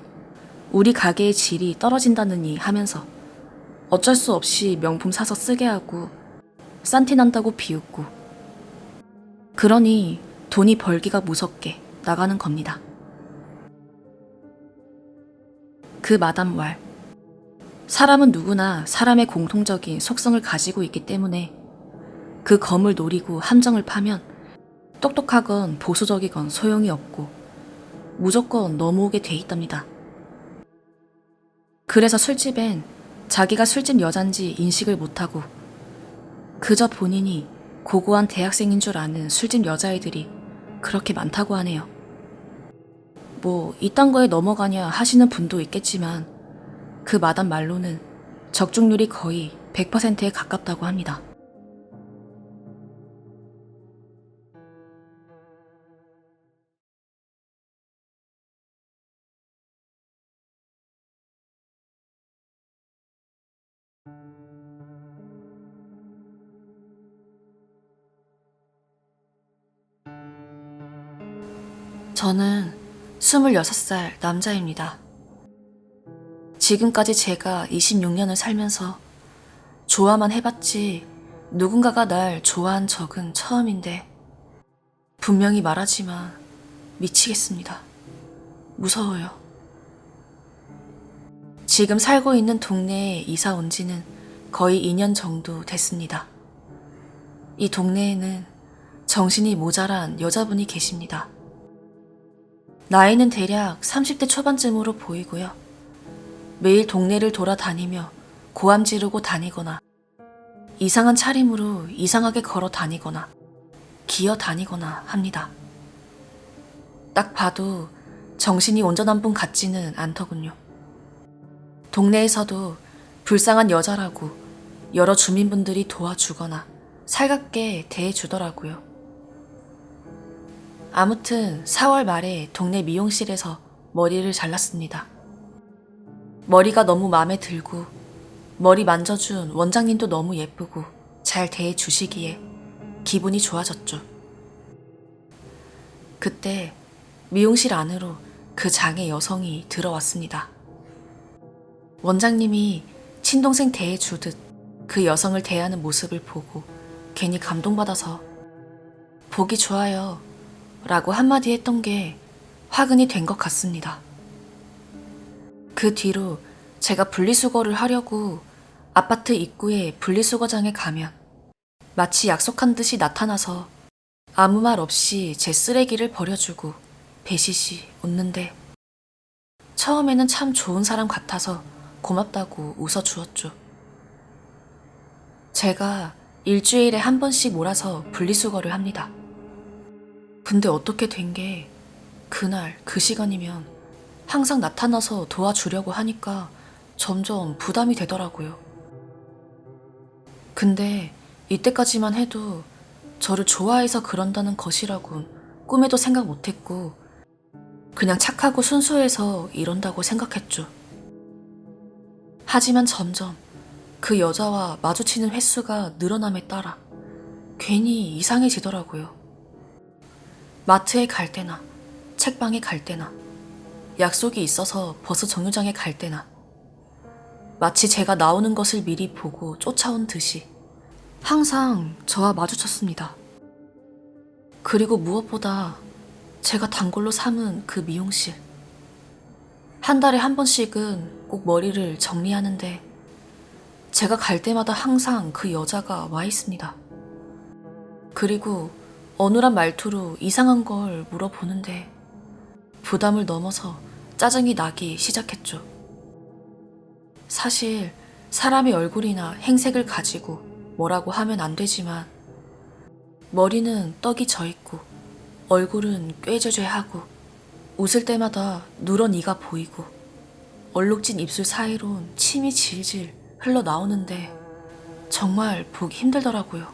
우리 가게의 질이 떨어진다느니 하면서 어쩔 수 없이 명품 사서 쓰게 하고 싼티 난다고 비웃고 그러니 돈이 벌기가 무섭게 나가는 겁니다. 그 마담 왈. 사람은 누구나 사람의 공통적인 속성을 가지고 있기 때문에 그 검을 노리고 함정을 파면 똑똑하건 보수적이건 소용이 없고 무조건 넘어오게 돼 있답니다. 그래서 술집엔 자기가 술집 여잔지 인식을 못하고 그저 본인이 고고한 대학생인 줄 아는 술집 여자애들이 그렇게 많다고 하네요. 뭐 이딴 거에 넘어가냐 하시는 분도 있겠지만 그 마담 말로는 적중률이 거의 100%에 가깝다고 합니다. 저는 26살 남자입니다. 지금까지 제가 26년을 살면서 좋아만 해봤지 누군가가 날 좋아한 적은 처음인데 분명히 말하지만 미치겠습니다. 무서워요. 지금 살고 있는 동네에 이사 온 지는 거의 2년 정도 됐습니다. 이 동네에는 정신이 모자란 여자분이 계십니다. 나이는 대략 30대 초반쯤으로 보이고요. 매일 동네를 돌아다니며 고함 지르고 다니거나 이상한 차림으로 이상하게 걸어 다니거나 기어 다니거나 합니다. 딱 봐도 정신이 온전한 분 같지는 않더군요. 동네에서도 불쌍한 여자라고 여러 주민분들이 도와주거나 살갑게 대해주더라고요. 아무튼 4월 말에 동네 미용실에서 머리를 잘랐습니다. 머리가 너무 마음에 들고 머리 만져준 원장님도 너무 예쁘고 잘 대해주시기에 기분이 좋아졌죠. 그때 미용실 안으로 그 장애 여성이 들어왔습니다. 원장님이 친동생 대해주듯 그 여성을 대하는 모습을 보고 괜히 감동받아서 보기 좋아요 라고 한마디 했던 게 화근이 된 것 같습니다. 그 뒤로 제가 분리수거를 하려고 아파트 입구에 분리수거장에 가면 마치 약속한 듯이 나타나서 아무 말 없이 제 쓰레기를 버려주고 배시시 웃는데 처음에는 참 좋은 사람 같아서 고맙다고 웃어주었죠. 제가 일주일에 한 번씩 몰아서 분리수거를 합니다. 근데 어떻게 된 게 그날 그 시간이면 항상 나타나서 도와주려고 하니까 점점 부담이 되더라고요. 근데 이때까지만 해도 저를 좋아해서 그런다는 것이라곤 꿈에도 생각 못했고 그냥 착하고 순수해서 이런다고 생각했죠. 하지만 점점 그 여자와 마주치는 횟수가 늘어남에 따라 괜히 이상해지더라고요. 마트에 갈 때나 책방에 갈 때나 약속이 있어서 버스 정류장에 갈 때나 마치 제가 나오는 것을 미리 보고 쫓아온 듯이 항상 저와 마주쳤습니다. 그리고 무엇보다 제가 단골로 삼은 그 미용실. 한 달에 한 번씩은 꼭 머리를 정리하는데 제가 갈 때마다 항상 그 여자가 와 있습니다. 그리고 어눌한 말투로 이상한 걸 물어보는데 부담을 넘어서 짜증이 나기 시작했죠. 사실 사람의 얼굴이나 행색을 가지고 뭐라고 하면 안 되지만 머리는 떡이 져 있고 얼굴은 꾀죄죄하고 웃을 때마다 누런 이가 보이고 얼룩진 입술 사이론 침이 질질 흘러나오는데 정말 보기 힘들더라고요.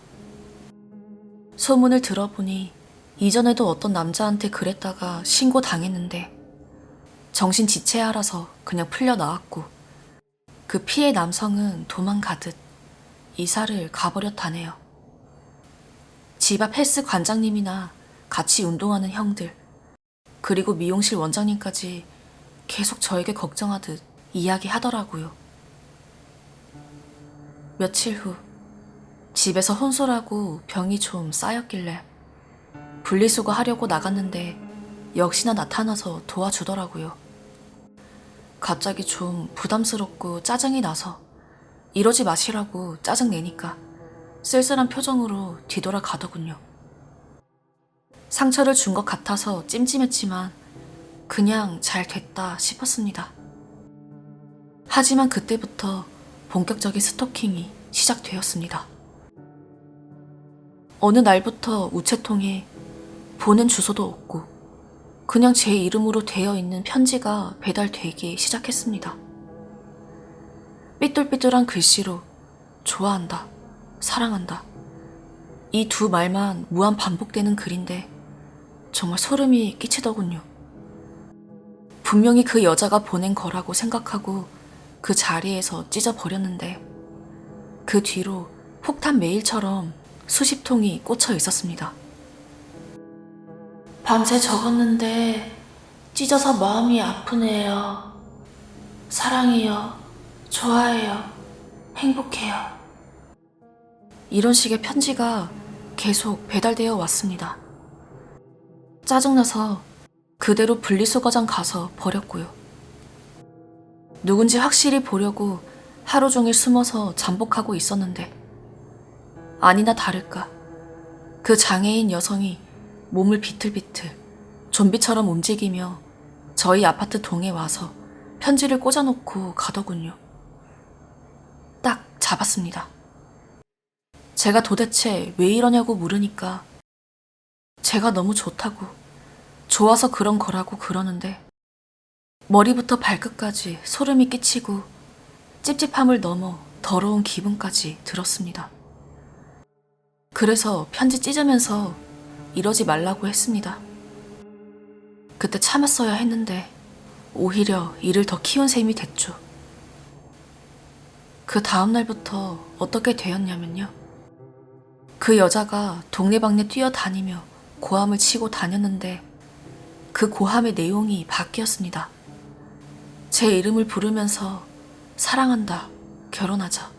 소문을 들어보니 이전에도 어떤 남자한테 그랬다가 신고당했는데 정신 지체하라서 그냥 풀려 나왔고 그 피해 남성은 도망가듯 이사를 가버렸다네요. 집 앞 헬스 관장님이나 같이 운동하는 형들 그리고 미용실 원장님까지 계속 저에게 걱정하듯 이야기하더라고요. 며칠 후 집에서 혼술하고 병이 좀 쌓였길래 분리수거 하려고 나갔는데 역시나 나타나서 도와주더라고요. 갑자기 좀 부담스럽고 짜증이 나서 이러지 마시라고 짜증내니까 쓸쓸한 표정으로 뒤돌아 가더군요. 상처를 준 것 같아서 찜찜했지만 그냥 잘 됐다 싶었습니다. 하지만 그때부터 본격적인 스토킹이 시작되었습니다. 어느 날부터 우체통에 보낸 주소도 없고 그냥 제 이름으로 되어 있는 편지가 배달되기 시작했습니다. 삐뚤삐뚤한 글씨로 좋아한다, 사랑한다. 이 두 말만 무한 반복되는 글인데 정말 소름이 끼치더군요. 분명히 그 여자가 보낸 거라고 생각하고 그 자리에서 찢어버렸는데 그 뒤로 폭탄 메일처럼 수십 통이 꽂혀 있었습니다. 밤새 적었는데 찢어서 마음이 아프네요. 사랑해요. 좋아해요. 행복해요. 이런 식의 편지가 계속 배달되어 왔습니다. 짜증나서 그대로 분리수거장 가서 버렸고요. 누군지 확실히 보려고 하루 종일 숨어서 잠복하고 있었는데 아니나 다를까 그 장애인 여성이 몸을 비틀비틀 좀비처럼 움직이며 저희 아파트 동에 와서 편지를 꽂아놓고 가더군요. 딱 잡았습니다. 제가 도대체 왜 이러냐고 물으니까 제가 너무 좋다고, 좋아서 그런 거라고 그러는데 머리부터 발끝까지 소름이 끼치고 찝찝함을 넘어 더러운 기분까지 들었습니다. 그래서 편지 찢으면서 이러지 말라고 했습니다. 그때 참았어야 했는데 오히려 일을 더 키운 셈이 됐죠. 그 다음날부터 어떻게 되었냐면요. 그 여자가 동네방네 뛰어다니며 고함을 치고 다녔는데 그 고함의 내용이 바뀌었습니다. 제 이름을 부르면서 사랑한다, 결혼하자.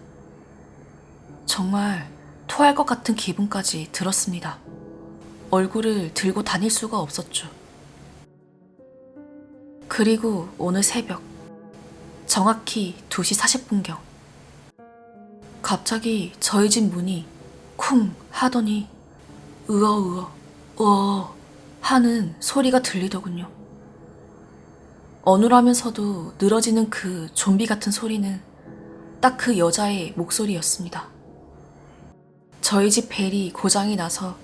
정말 토할 것 같은 기분까지 들었습니다. 얼굴을 들고 다닐 수가 없었죠. 그리고 오늘 새벽, 정확히 2시 40분경 갑자기 저희 집 문이 쿵 하더니 으어으어 으어 하는 소리가 들리더군요. 어눌하면서도 늘어지는 그 좀비 같은 소리는 딱 그 여자의 목소리였습니다. 저희 집 벨이 고장이 나서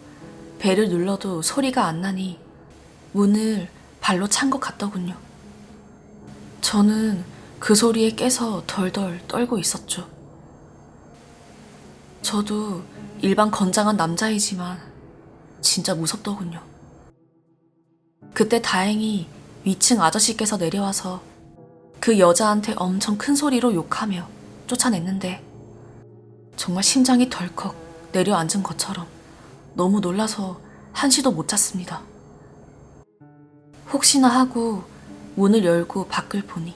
벨을 눌러도 소리가 안 나니 문을 발로 찬 것 같더군요. 저는 그 소리에 깨서 덜덜 떨고 있었죠. 저도 일반 건장한 남자이지만 진짜 무섭더군요. 그때 다행히 위층 아저씨께서 내려와서 그 여자한테 엄청 큰 소리로 욕하며 쫓아냈는데 정말 심장이 덜컥 내려앉은 것처럼 너무 놀라서 한시도 못 잤습니다. 혹시나 하고 문을 열고 밖을 보니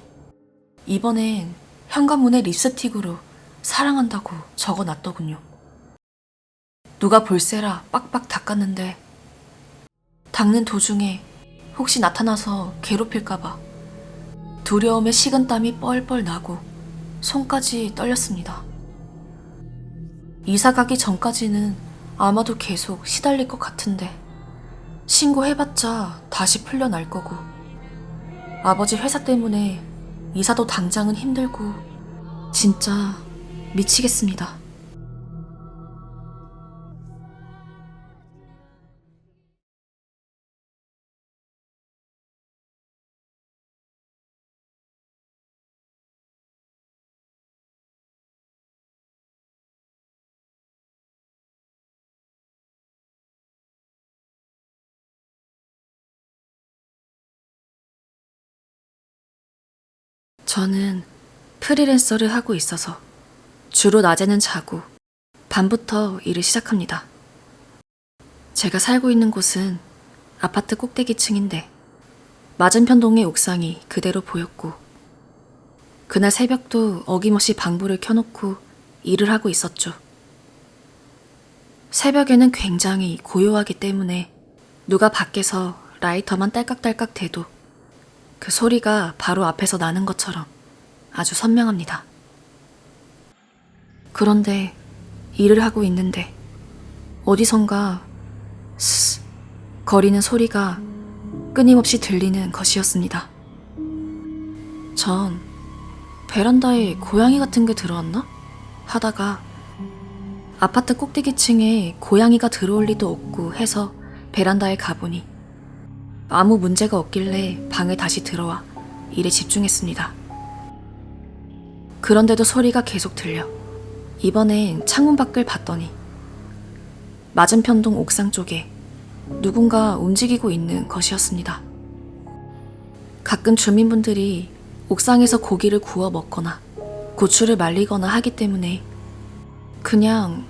이번엔 현관문에 립스틱으로 사랑한다고 적어놨더군요. 누가 볼세라 빡빡 닦았는데 닦는 도중에 혹시 나타나서 괴롭힐까봐 두려움에 식은땀이 뻘뻘 나고 손까지 떨렸습니다. 이사 가기 전까지는 아마도 계속 시달릴 것 같은데 신고해봤자 다시 풀려날 거고 아버지 회사 때문에 이사도 당장은 힘들고 진짜 미치겠습니다. 저는 프리랜서를 하고 있어서 주로 낮에는 자고 밤부터 일을 시작합니다. 제가 살고 있는 곳은 아파트 꼭대기층인데 맞은편 동의 옥상이 그대로 보였고 그날 새벽도 어김없이 방불을 켜놓고 일을 하고 있었죠. 새벽에는 굉장히 고요하기 때문에 누가 밖에서 라이터만 딸깍딸깍 대도 그 소리가 바로 앞에서 나는 것처럼 아주 선명합니다. 그런데 일을 하고 있는데 어디선가 스스 거리는 소리가 끊임없이 들리는 것이었습니다. 전 베란다에 고양이 같은 게 들어왔나? 하다가 아파트 꼭대기층에 고양이가 들어올 리도 없고 해서 베란다에 가보니 아무 문제가 없길래 방에 다시 들어와 일에 집중했습니다. 그런데도 소리가 계속 들려. 이번엔 창문 밖을 봤더니 맞은편 동 옥상 쪽에 누군가 움직이고 있는 것이었습니다. 가끔 주민분들이 옥상에서 고기를 구워 먹거나 고추를 말리거나 하기 때문에 그냥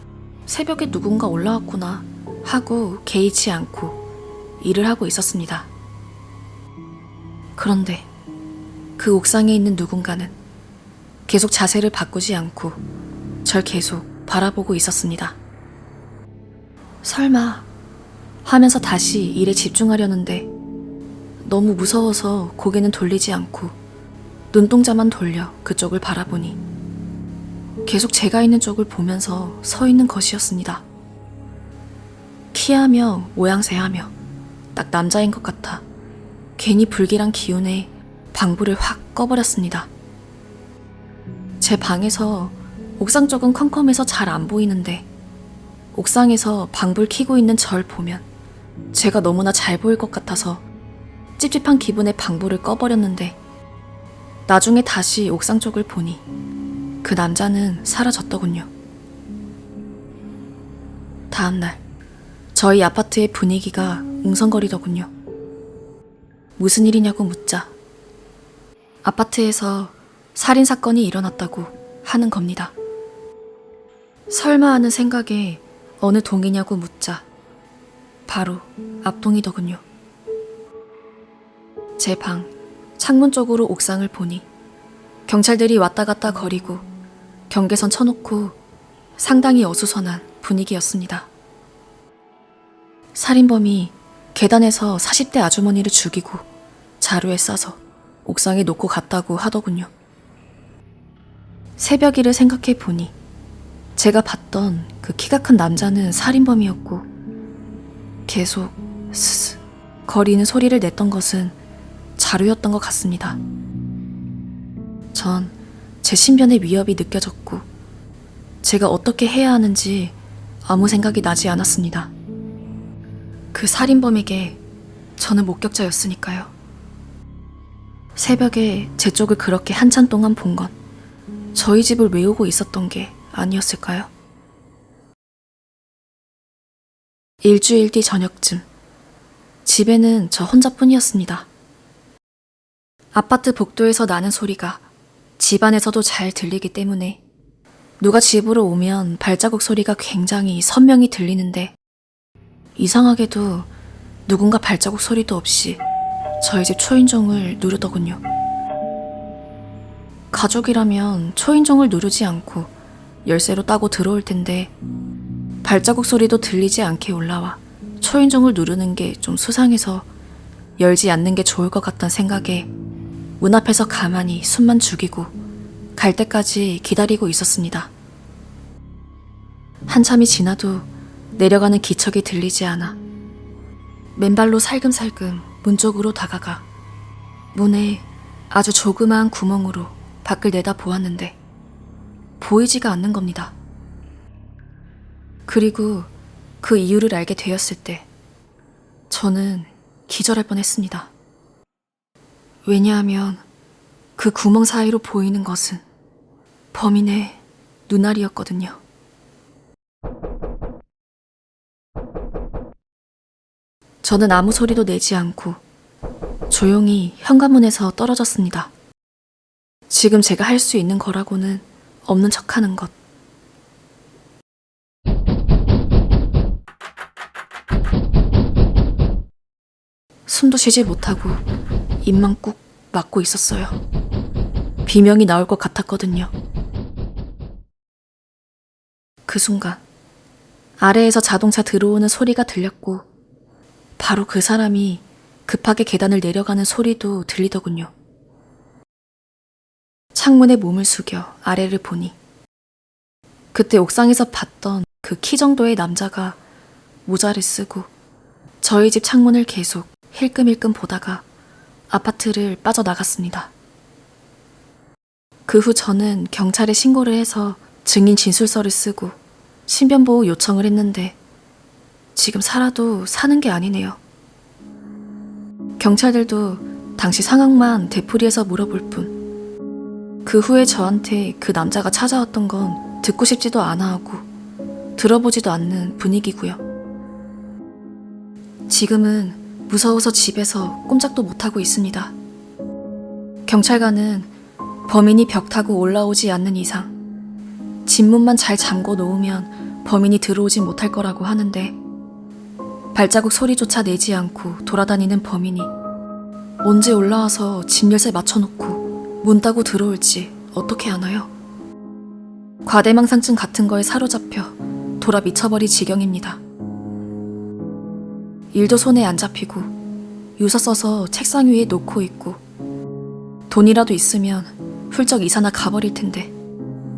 새벽에 누군가 올라왔구나 하고 개의치 않고 일을 하고 있었습니다. 그런데 그 옥상에 있는 누군가는 계속 자세를 바꾸지 않고 절 계속 바라보고 있었습니다. 설마 하면서 다시 일에 집중하려는데 너무 무서워서 고개는 돌리지 않고 눈동자만 돌려 그쪽을 바라보니 계속 제가 있는 쪽을 보면서 서 있는 것이었습니다. 키하며 모양새하며 딱 남자인 것 같아 괜히 불길한 기운에 방불을 확 꺼버렸습니다. 제 방에서 옥상 쪽은 컴컴해서 잘 안 보이는데 옥상에서 방불 켜고 있는 절 보면 제가 너무나 잘 보일 것 같아서 찝찝한 기분에 방불을 꺼버렸는데 나중에 다시 옥상 쪽을 보니 그 남자는 사라졌더군요. 다음날 저희 아파트의 분위기가 웅성거리더군요. 무슨 일이냐고 묻자 아파트에서 살인사건이 일어났다고 하는 겁니다. 설마 하는 생각에 어느 동이냐고 묻자 바로 앞동이더군요. 제 방 창문 쪽으로 옥상을 보니 경찰들이 왔다 갔다 거리고 경계선 쳐놓고 상당히 어수선한 분위기였습니다. 살인범이 계단에서 40대 아주머니를 죽이고 자루에 싸서 옥상에 놓고 갔다고 하더군요. 새벽 일을 생각해 보니 제가 봤던 그 키가 큰 남자는 살인범이었고 계속 스스 거리는 소리를 냈던 것은 자루였던 것 같습니다. 전 제 신변의 위협이 느껴졌고 제가 어떻게 해야 하는지 아무 생각이 나지 않았습니다. 그 살인범에게 저는 목격자였으니까요. 새벽에 제 쪽을 그렇게 한참 동안 본 건 저희 집을 외우고 있었던 게 아니었을까요? 일주일 뒤 저녁쯤 집에는 저 혼자뿐이었습니다. 아파트 복도에서 나는 소리가 집안에서도 잘 들리기 때문에 누가 집으로 오면 발자국 소리가 굉장히 선명히 들리는데 이상하게도 누군가 발자국 소리도 없이 저희 집 초인종을 누르더군요. 가족이라면 초인종을 누르지 않고 열쇠로 따고 들어올 텐데 발자국 소리도 들리지 않게 올라와 초인종을 누르는 게 좀 수상해서 열지 않는 게 좋을 것 같다는 생각에 문 앞에서 가만히 숨만 죽이고 갈 때까지 기다리고 있었습니다. 한참이 지나도 내려가는 기척이 들리지 않아 맨발로 살금살금 문 쪽으로 다가가 문에 아주 조그마한 구멍으로 밖을 내다보았는데 보이지가 않는 겁니다. 그리고 그 이유를 알게 되었을 때 저는 기절할 뻔했습니다. 왜냐하면 그 구멍 사이로 보이는 것은 범인의 눈알이었거든요. 저는 아무 소리도 내지 않고 조용히 현관문에서 떨어졌습니다. 지금 제가 할 수 있는 거라고는 없는 척하는 것. 숨도 쉬지 못하고 입만 꾹 막고 있었어요. 비명이 나올 것 같았거든요. 그 순간 아래에서 자동차 들어오는 소리가 들렸고 바로 그 사람이 급하게 계단을 내려가는 소리도 들리더군요. 창문에 몸을 숙여 아래를 보니 그때 옥상에서 봤던 그 키 정도의 남자가 모자를 쓰고 저희 집 창문을 계속 힐끔힐끔 보다가 아파트를 빠져나갔습니다. 그 후 저는 경찰에 신고를 해서 증인 진술서를 쓰고 신변보호 요청을 했는데 지금 살아도 사는 게 아니네요. 경찰들도 당시 상황만 되풀이해서 물어볼 뿐 그 후에 저한테 그 남자가 찾아왔던 건 듣고 싶지도 않아 하고 들어보지도 않는 분위기고요. 지금은 무서워서 집에서 꼼짝도 못하고 있습니다. 경찰관은 범인이 벽 타고 올라오지 않는 이상 집문만 잘 잠궈 놓으면 범인이 들어오지 못할 거라고 하는데 발자국 소리조차 내지 않고 돌아다니는 범인이 언제 올라와서 집 열쇠 맞춰놓고 문 따고 들어올지 어떻게 아나요? 과대망상증 같은 거에 사로잡혀 돌아 미쳐버릴 지경입니다. 일도 손에 안 잡히고 유서 써서 책상 위에 놓고 있고 돈이라도 있으면 훌쩍 이사나 가버릴 텐데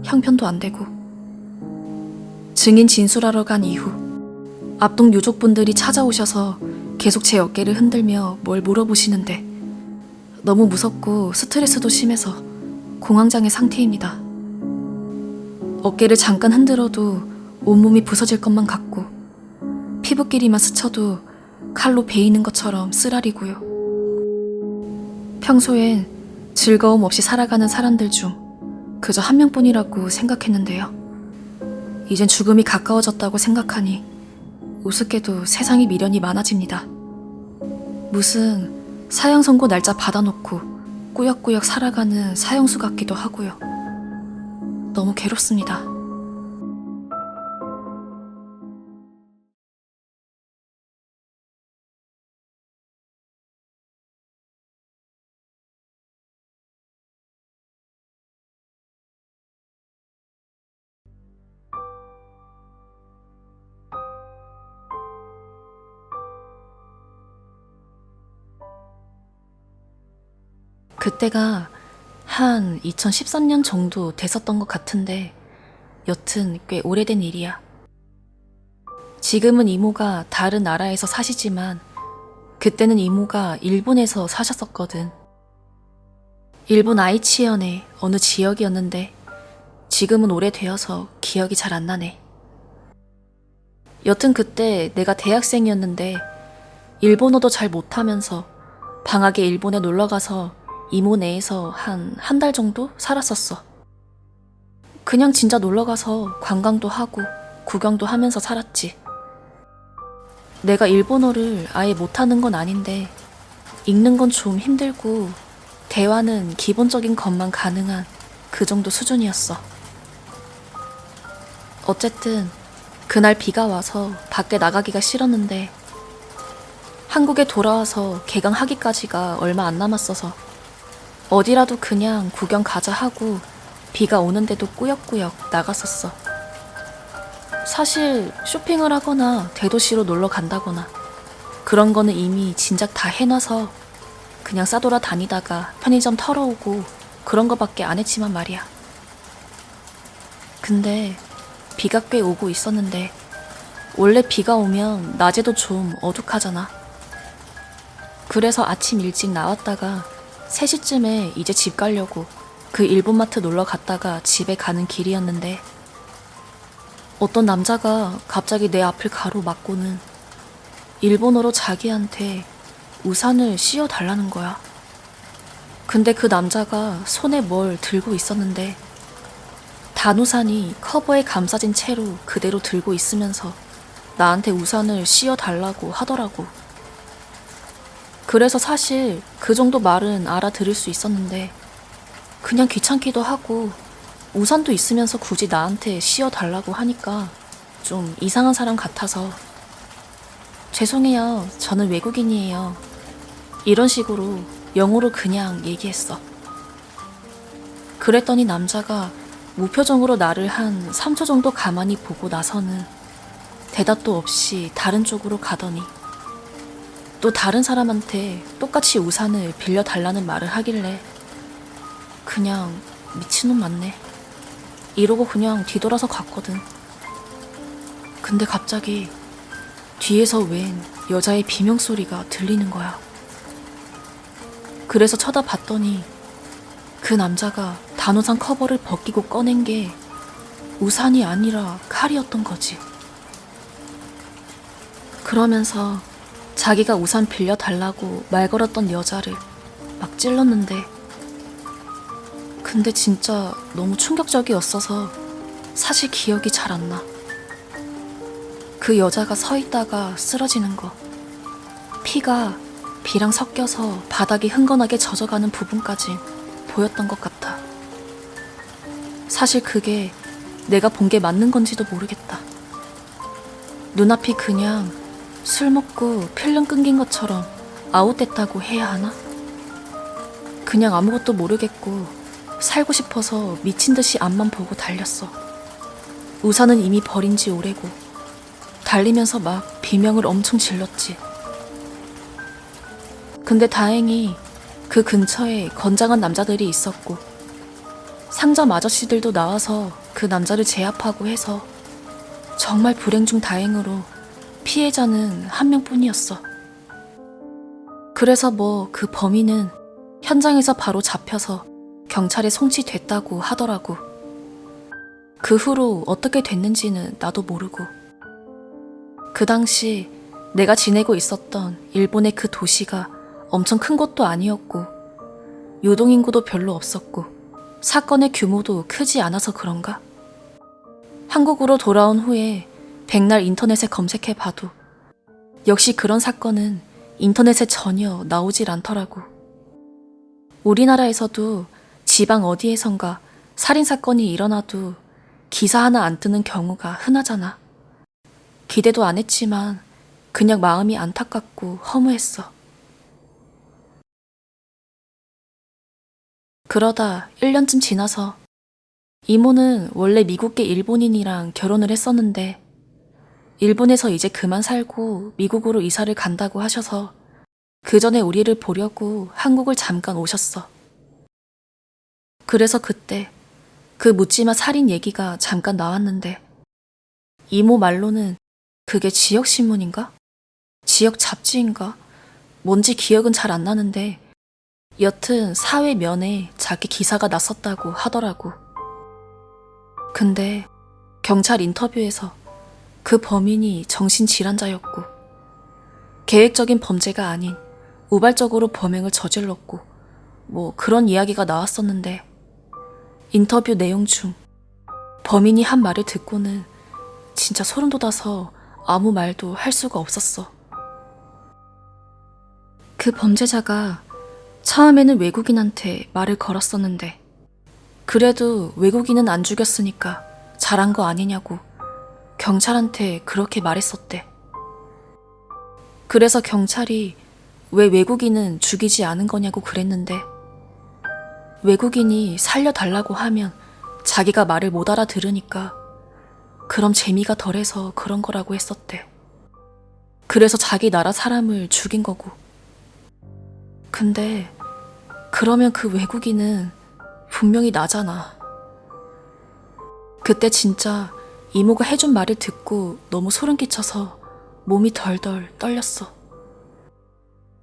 형편도 안 되고 증인 진술하러 간 이후 앞동 유족분들이 찾아오셔서 계속 제 어깨를 흔들며 뭘 물어보시는데 너무 무섭고 스트레스도 심해서 공황장애 상태입니다. 어깨를 잠깐 흔들어도 온몸이 부서질 것만 같고 피부끼리만 스쳐도 칼로 베이는 것처럼 쓰라리고요. 평소엔 즐거움 없이 살아가는 사람들 중 그저 한 명뿐이라고 생각했는데요. 이젠 죽음이 가까워졌다고 생각하니 우습게도 세상에 미련이 많아집니다. 무슨 사형 선고 날짜 받아놓고 꾸역꾸역 살아가는 사형수 같기도 하고요. 너무 괴롭습니다. 그때가 한 2013년 정도 됐었던 것 같은데 여튼 꽤 오래된 일이야. 지금은 이모가 다른 나라에서 사시지만 그때는 이모가 일본에서 사셨었거든. 일본 아이치현의 어느 지역이었는데 지금은 오래되어서 기억이 잘 안 나네. 여튼 그때 내가 대학생이었는데 일본어도 잘 못하면서 방학에 일본에 놀러가서 이모 네에서 한 달 정도 살았었어. 그냥 진짜 놀러가서 관광도 하고 구경도 하면서 살았지. 내가 일본어를 아예 못하는 건 아닌데 읽는 건 좀 힘들고 대화는 기본적인 것만 가능한 그 정도 수준이었어. 어쨌든 그날 비가 와서 밖에 나가기가 싫었는데 한국에 돌아와서 개강하기까지가 얼마 안 남았어서 어디라도 그냥 구경 가자 하고 비가 오는데도 꾸역꾸역 나갔었어. 사실 쇼핑을 하거나 대도시로 놀러 간다거나 그런 거는 이미 진작 다 해놔서 그냥 싸돌아 다니다가 편의점 털어오고 그런 거밖에 안 했지만 말이야. 근데 비가 꽤 오고 있었는데 원래 비가 오면 낮에도 좀 어둑하잖아. 그래서 아침 일찍 나왔다가 3시쯤에 이제 집 가려고 그 일본마트 놀러 갔다가 집에 가는 길이었는데 어떤 남자가 갑자기 내 앞을 가로막고는 일본어로 자기한테 우산을 씌워달라는 거야. 근데 그 남자가 손에 뭘 들고 있었는데 단우산이 커버에 감싸진 채로 그대로 들고 있으면서 나한테 우산을 씌워달라고 하더라고. 그래서 사실 그 정도 말은 알아들을 수 있었는데 그냥 귀찮기도 하고 우산도 있으면서 굳이 나한테 씌워달라고 하니까 좀 이상한 사람 같아서 죄송해요, 저는 외국인이에요, 이런 식으로 영어로 그냥 얘기했어. 그랬더니 남자가 무표정으로 나를 한 3초 정도 가만히 보고 나서는 대답도 없이 다른 쪽으로 가더니 또 다른 사람한테 똑같이 우산을 빌려달라는 말을 하길래 그냥 미친놈 맞네 이러고 그냥 뒤돌아서 갔거든. 근데 갑자기 뒤에서 웬 여자의 비명소리가 들리는 거야. 그래서 쳐다봤더니 그 남자가 단우산 커버를 벗기고 꺼낸 게 우산이 아니라 칼이었던 거지. 그러면서 자기가 우산 빌려달라고 말 걸었던 여자를 막 찔렀는데 근데 진짜 너무 충격적이었어서 사실 기억이 잘 안 나. 그 여자가 서 있다가 쓰러지는 거. 피가 비랑 섞여서 바닥이 흥건하게 젖어가는 부분까지 보였던 것 같아. 사실 그게 내가 본 게 맞는 건지도 모르겠다. 눈앞이 그냥 술 먹고 필름 끊긴 것처럼 아웃됐다고 해야 하나? 그냥 아무것도 모르겠고 살고 싶어서 미친 듯이 앞만 보고 달렸어. 우산은 이미 버린 지 오래고 달리면서 막 비명을 엄청 질렀지. 근데 다행히 그 근처에 건장한 남자들이 있었고 상점 아저씨들도 나와서 그 남자를 제압하고 해서 정말 불행 중 다행으로 피해자는 한 명뿐이었어. 그래서 뭐 그 범인은 현장에서 바로 잡혀서 경찰에 송치됐다고 하더라고. 그 후로 어떻게 됐는지는 나도 모르고. 그 당시 내가 지내고 있었던 일본의 그 도시가 엄청 큰 곳도 아니었고 유동인구도 별로 없었고 사건의 규모도 크지 않아서 그런가? 한국으로 돌아온 후에 백날 인터넷에 검색해봐도 역시 그런 사건은 인터넷에 전혀 나오질 않더라고. 우리나라에서도 지방 어디에선가 살인사건이 일어나도 기사 하나 안 뜨는 경우가 흔하잖아. 기대도 안 했지만 그냥 마음이 안타깝고 허무했어. 그러다 1년쯤 지나서 이모는 원래 미국계 일본인이랑 결혼을 했었는데 일본에서 이제 그만 살고 미국으로 이사를 간다고 하셔서 그 전에 우리를 보려고 한국을 잠깐 오셨어. 그래서 그때 그 묻지마 살인 얘기가 잠깐 나왔는데 이모 말로는 그게 지역신문인가? 지역 잡지인가? 뭔지 기억은 잘 안 나는데 여튼 사회면에 자기 기사가 났었다고 하더라고. 근데 경찰 인터뷰에서 그 범인이 정신질환자였고 계획적인 범죄가 아닌 우발적으로 범행을 저질렀고 뭐 그런 이야기가 나왔었는데 인터뷰 내용 중 범인이 한 말을 듣고는 진짜 소름 돋아서 아무 말도 할 수가 없었어. 그 범죄자가 처음에는 외국인한테 말을 걸었었는데 그래도 외국인은 안 죽였으니까 잘한 거 아니냐고 경찰한테 그렇게 말했었대. 그래서 경찰이 왜 외국인은 죽이지 않은 거냐고 그랬는데 외국인이 살려달라고 하면 자기가 말을 못 알아들으니까 그럼 재미가 덜해서 그런 거라고 했었대. 그래서 자기 나라 사람을 죽인 거고. 근데 그러면 그 외국인은 분명히 나잖아. 그때 진짜 이모가 해준 말을 듣고 너무 소름 끼쳐서 몸이 덜덜 떨렸어.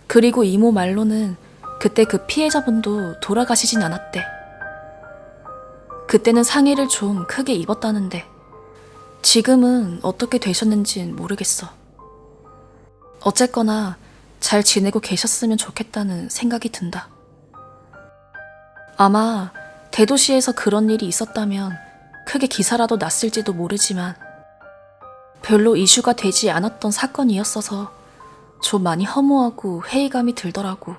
그리고 이모 말로는 그때 그 피해자분도 돌아가시진 않았대. 그때는 상해를 좀 크게 입었다는데 지금은 어떻게 되셨는진 모르겠어. 어쨌거나 잘 지내고 계셨으면 좋겠다는 생각이 든다. 아마 대도시에서 그런 일이 있었다면 크게 기사라도 났을지도 모르지만 별로 이슈가 되지 않았던 사건이었어서 좀 많이 허무하고 회의감이 들더라고.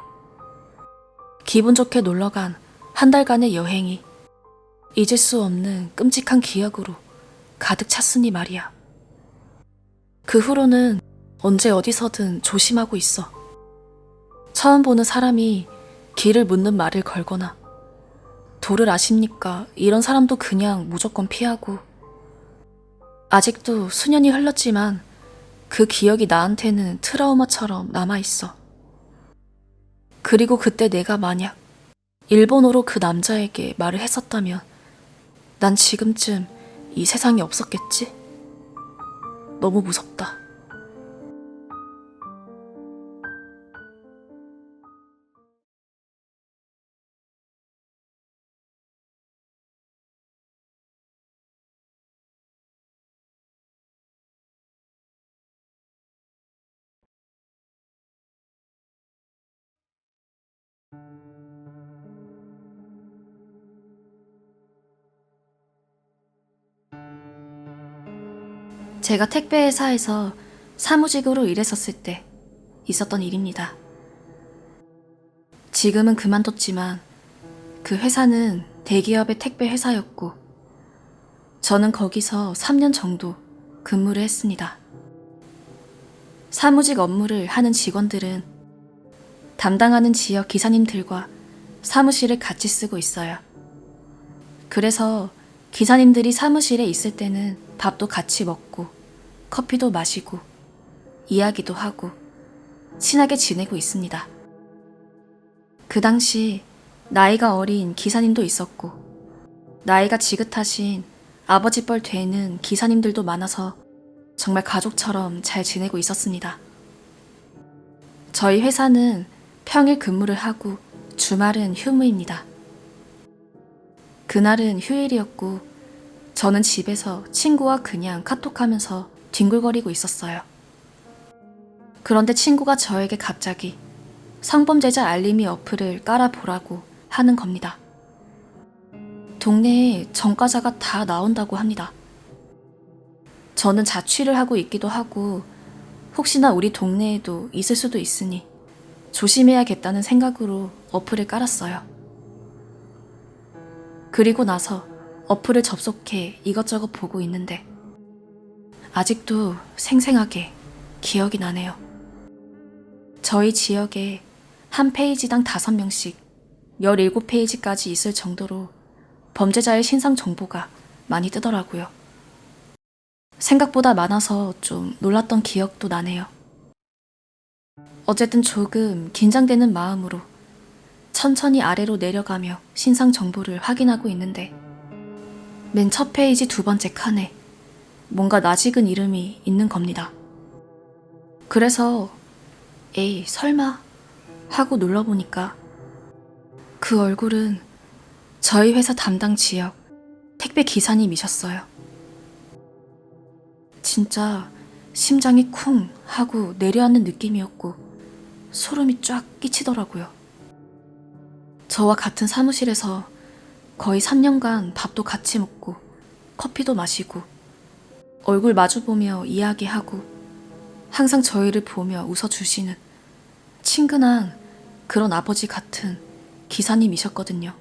기분 좋게 놀러간 한 달간의 여행이 잊을 수 없는 끔찍한 기억으로 가득 찼으니 말이야. 그 후로는 언제 어디서든 조심하고 있어. 처음 보는 사람이 길을 묻는 말을 걸거나 도를 아십니까? 이런 사람도 그냥 무조건 피하고. 아직도 수년이 흘렀지만 그 기억이 나한테는 트라우마처럼 남아있어. 그리고 그때 내가 만약 일본어로 그 남자에게 말을 했었다면 난 지금쯤 이 세상에 없었겠지? 너무 무섭다. 제가 택배회사에서 사무직으로 일했었을 때 있었던 일입니다. 지금은 그만뒀지만 그 회사는 대기업의 택배 회사였고 저는 거기서 3년 정도 근무를 했습니다. 사무직 업무를 하는 직원들은 담당하는 지역 기사님들과 사무실을 같이 쓰고 있어요. 그래서 기사님들이 사무실에 있을 때는 밥도 같이 먹고 커피도 마시고 이야기도 하고 친하게 지내고 있습니다. 그 당시 나이가 어린 기사님도 있었고 나이가 지긋하신 아버지 뻘 되는 기사님들도 많아서 정말 가족처럼 잘 지내고 있었습니다. 저희 회사는 평일 근무를 하고 주말은 휴무입니다. 그날은 휴일이었고 저는 집에서 친구와 그냥 카톡하면서 뒹굴거리고 있었어요. 그런데 친구가 저에게 갑자기 성범죄자 알림이 어플을 깔아보라고 하는 겁니다. 동네에 전과자가 다 나온다고 합니다. 저는 자취를 하고 있기도 하고 혹시나 우리 동네에도 있을 수도 있으니 조심해야겠다는 생각으로 어플을 깔았어요. 그리고 나서 어플을 접속해 이것저것 보고 있는데 아직도 생생하게 기억이 나네요. 저희 지역에 한 페이지당 5명씩 17페이지까지 있을 정도로 범죄자의 신상 정보가 많이 뜨더라고요. 생각보다 많아서 좀 놀랐던 기억도 나네요. 어쨌든 조금 긴장되는 마음으로 천천히 아래로 내려가며 신상 정보를 확인하고 있는데 맨 첫 페이지 2번째 칸에 뭔가 낯익은 이름이 있는 겁니다. 그래서 에이 설마 하고 눌러보니까 그 얼굴은 저희 회사 담당 지역 택배 기사님이셨어요. 진짜 심장이 쿵 하고 내려앉는 느낌이었고 소름이 쫙 끼치더라고요. 저와 같은 사무실에서 거의 3년간 밥도 같이 먹고 커피도 마시고 얼굴 마주보며 이야기하고 항상 저희를 보며 웃어주시는 친근한 그런 아버지 같은 기사님이셨거든요.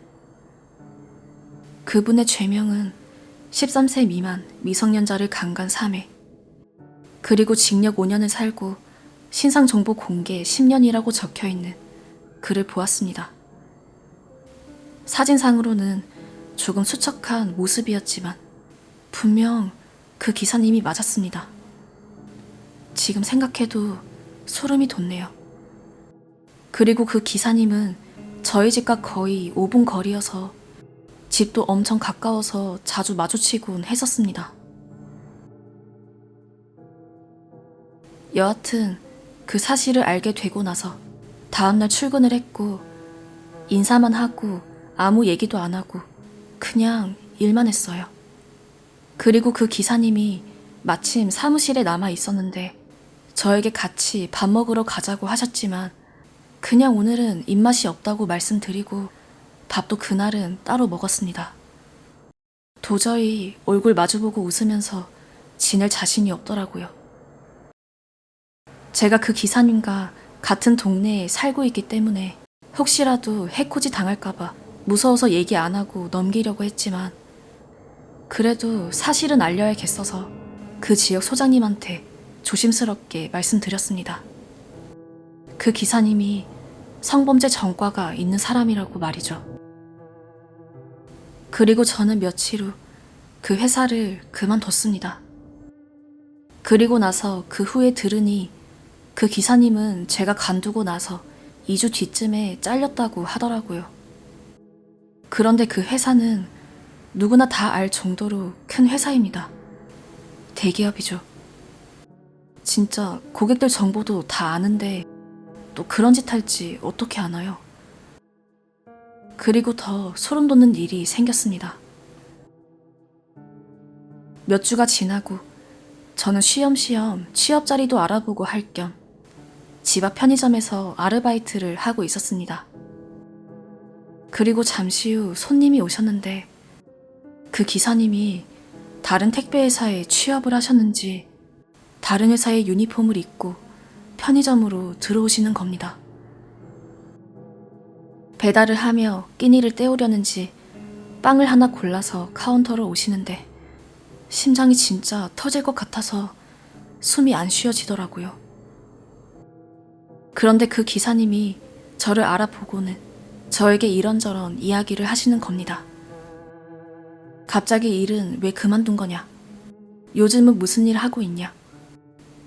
그분의 죄명은 13세 미만 미성년자를 강간 3회 그리고 징역 5년을 살고 신상정보 공개 10년이라고 적혀있는 글을 보았습니다. 사진상으로는 조금 수척한 모습이었지만 분명 그 기사님이 맞았습니다. 지금 생각해도 소름이 돋네요. 그리고 그 기사님은 저희 집과 거의 5분 거리여서 집도 엄청 가까워서 자주 마주치곤 했었습니다. 여하튼 그 사실을 알게 되고 나서 다음날 출근을 했고 인사만 하고 아무 얘기도 안 하고 그냥 일만 했어요. 그리고 그 기사님이 마침 사무실에 남아 있었는데 저에게 같이 밥 먹으러 가자고 하셨지만 그냥 오늘은 입맛이 없다고 말씀드리고 밥도 그날은 따로 먹었습니다. 도저히 얼굴 마주보고 웃으면서 지낼 자신이 없더라고요. 제가 그 기사님과 같은 동네에 살고 있기 때문에 혹시라도 해코지 당할까봐 무서워서 얘기 안 하고 넘기려고 했지만 그래도 사실은 알려야겠어서 그 지역 소장님한테 조심스럽게 말씀드렸습니다. 그 기사님이 성범죄 전과가 있는 사람이라고 말이죠. 그리고 저는 며칠 후 그 회사를 그만뒀습니다. 그리고 나서 그 후에 들으니 그 기사님은 제가 간두고 나서 2주 뒤쯤에 잘렸다고 하더라고요. 그런데 그 회사는 누구나 다 알 정도로 큰 회사입니다. 대기업이죠. 진짜 고객들 정보도 다 아는데 또 그런 짓 할지 어떻게 아나요? 그리고 더 소름 돋는 일이 생겼습니다. 몇 주가 지나고 저는 쉬엄쉬엄 취업 자리도 알아보고 할 겸 집 앞 편의점에서 아르바이트를 하고 있었습니다. 그리고 잠시 후 손님이 오셨는데 그 기사님이 다른 택배 회사에 취업을 하셨는지 다른 회사의 유니폼을 입고 편의점으로 들어오시는 겁니다. 배달을 하며 끼니를 때우려는지 빵을 하나 골라서 카운터로 오시는데 심장이 진짜 터질 것 같아서 숨이 안 쉬어지더라고요. 그런데 그 기사님이 저를 알아보고는 저에게 이런저런 이야기를 하시는 겁니다. 갑자기 일은 왜 그만둔 거냐? 요즘은 무슨 일 하고 있냐?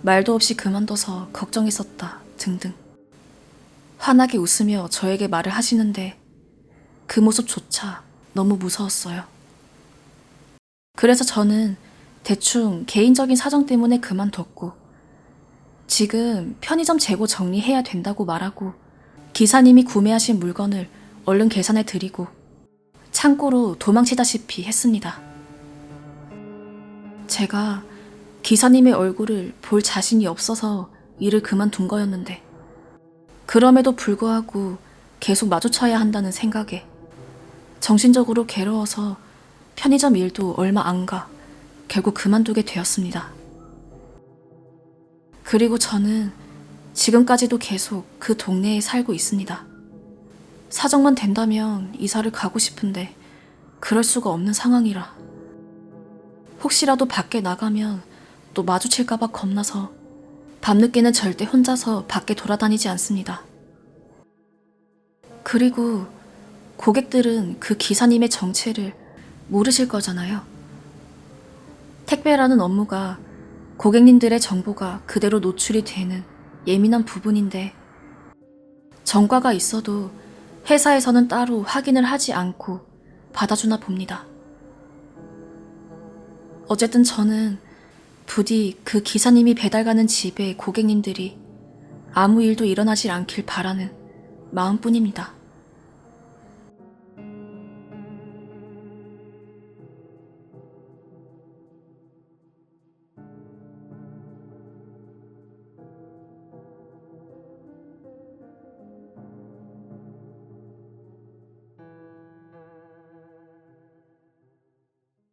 말도 없이 그만둬서 걱정했었다 등등. 환하게 웃으며 저에게 말을 하시는데 그 모습조차 너무 무서웠어요. 그래서 저는 대충 개인적인 사정 때문에 그만뒀고 지금 편의점 재고 정리해야 된다고 말하고 기사님이 구매하신 물건을 얼른 계산해 드리고 창고로 도망치다시피 했습니다. 제가 기사님의 얼굴을 볼 자신이 없어서 일을 그만둔 거였는데 그럼에도 불구하고 계속 마주쳐야 한다는 생각에 정신적으로 괴로워서 편의점 일도 얼마 안 가 결국 그만두게 되었습니다. 그리고 저는 지금까지도 계속 그 동네에 살고 있습니다. 사정만 된다면 이사를 가고 싶은데 그럴 수가 없는 상황이라 혹시라도 밖에 나가면 또 마주칠까봐 겁나서 밤늦게는 절대 혼자서 밖에 돌아다니지 않습니다. 그리고 고객들은 그 기사님의 정체를 모르실 거잖아요. 택배라는 업무가 고객님들의 정보가 그대로 노출이 되는 예민한 부분인데 전과가 있어도 회사에서는 따로 확인을 하지 않고 받아주나 봅니다. 어쨌든 저는 부디 그 기사님이 배달 가는 집의 고객님들이 아무 일도 일어나질 않길 바라는 마음뿐입니다.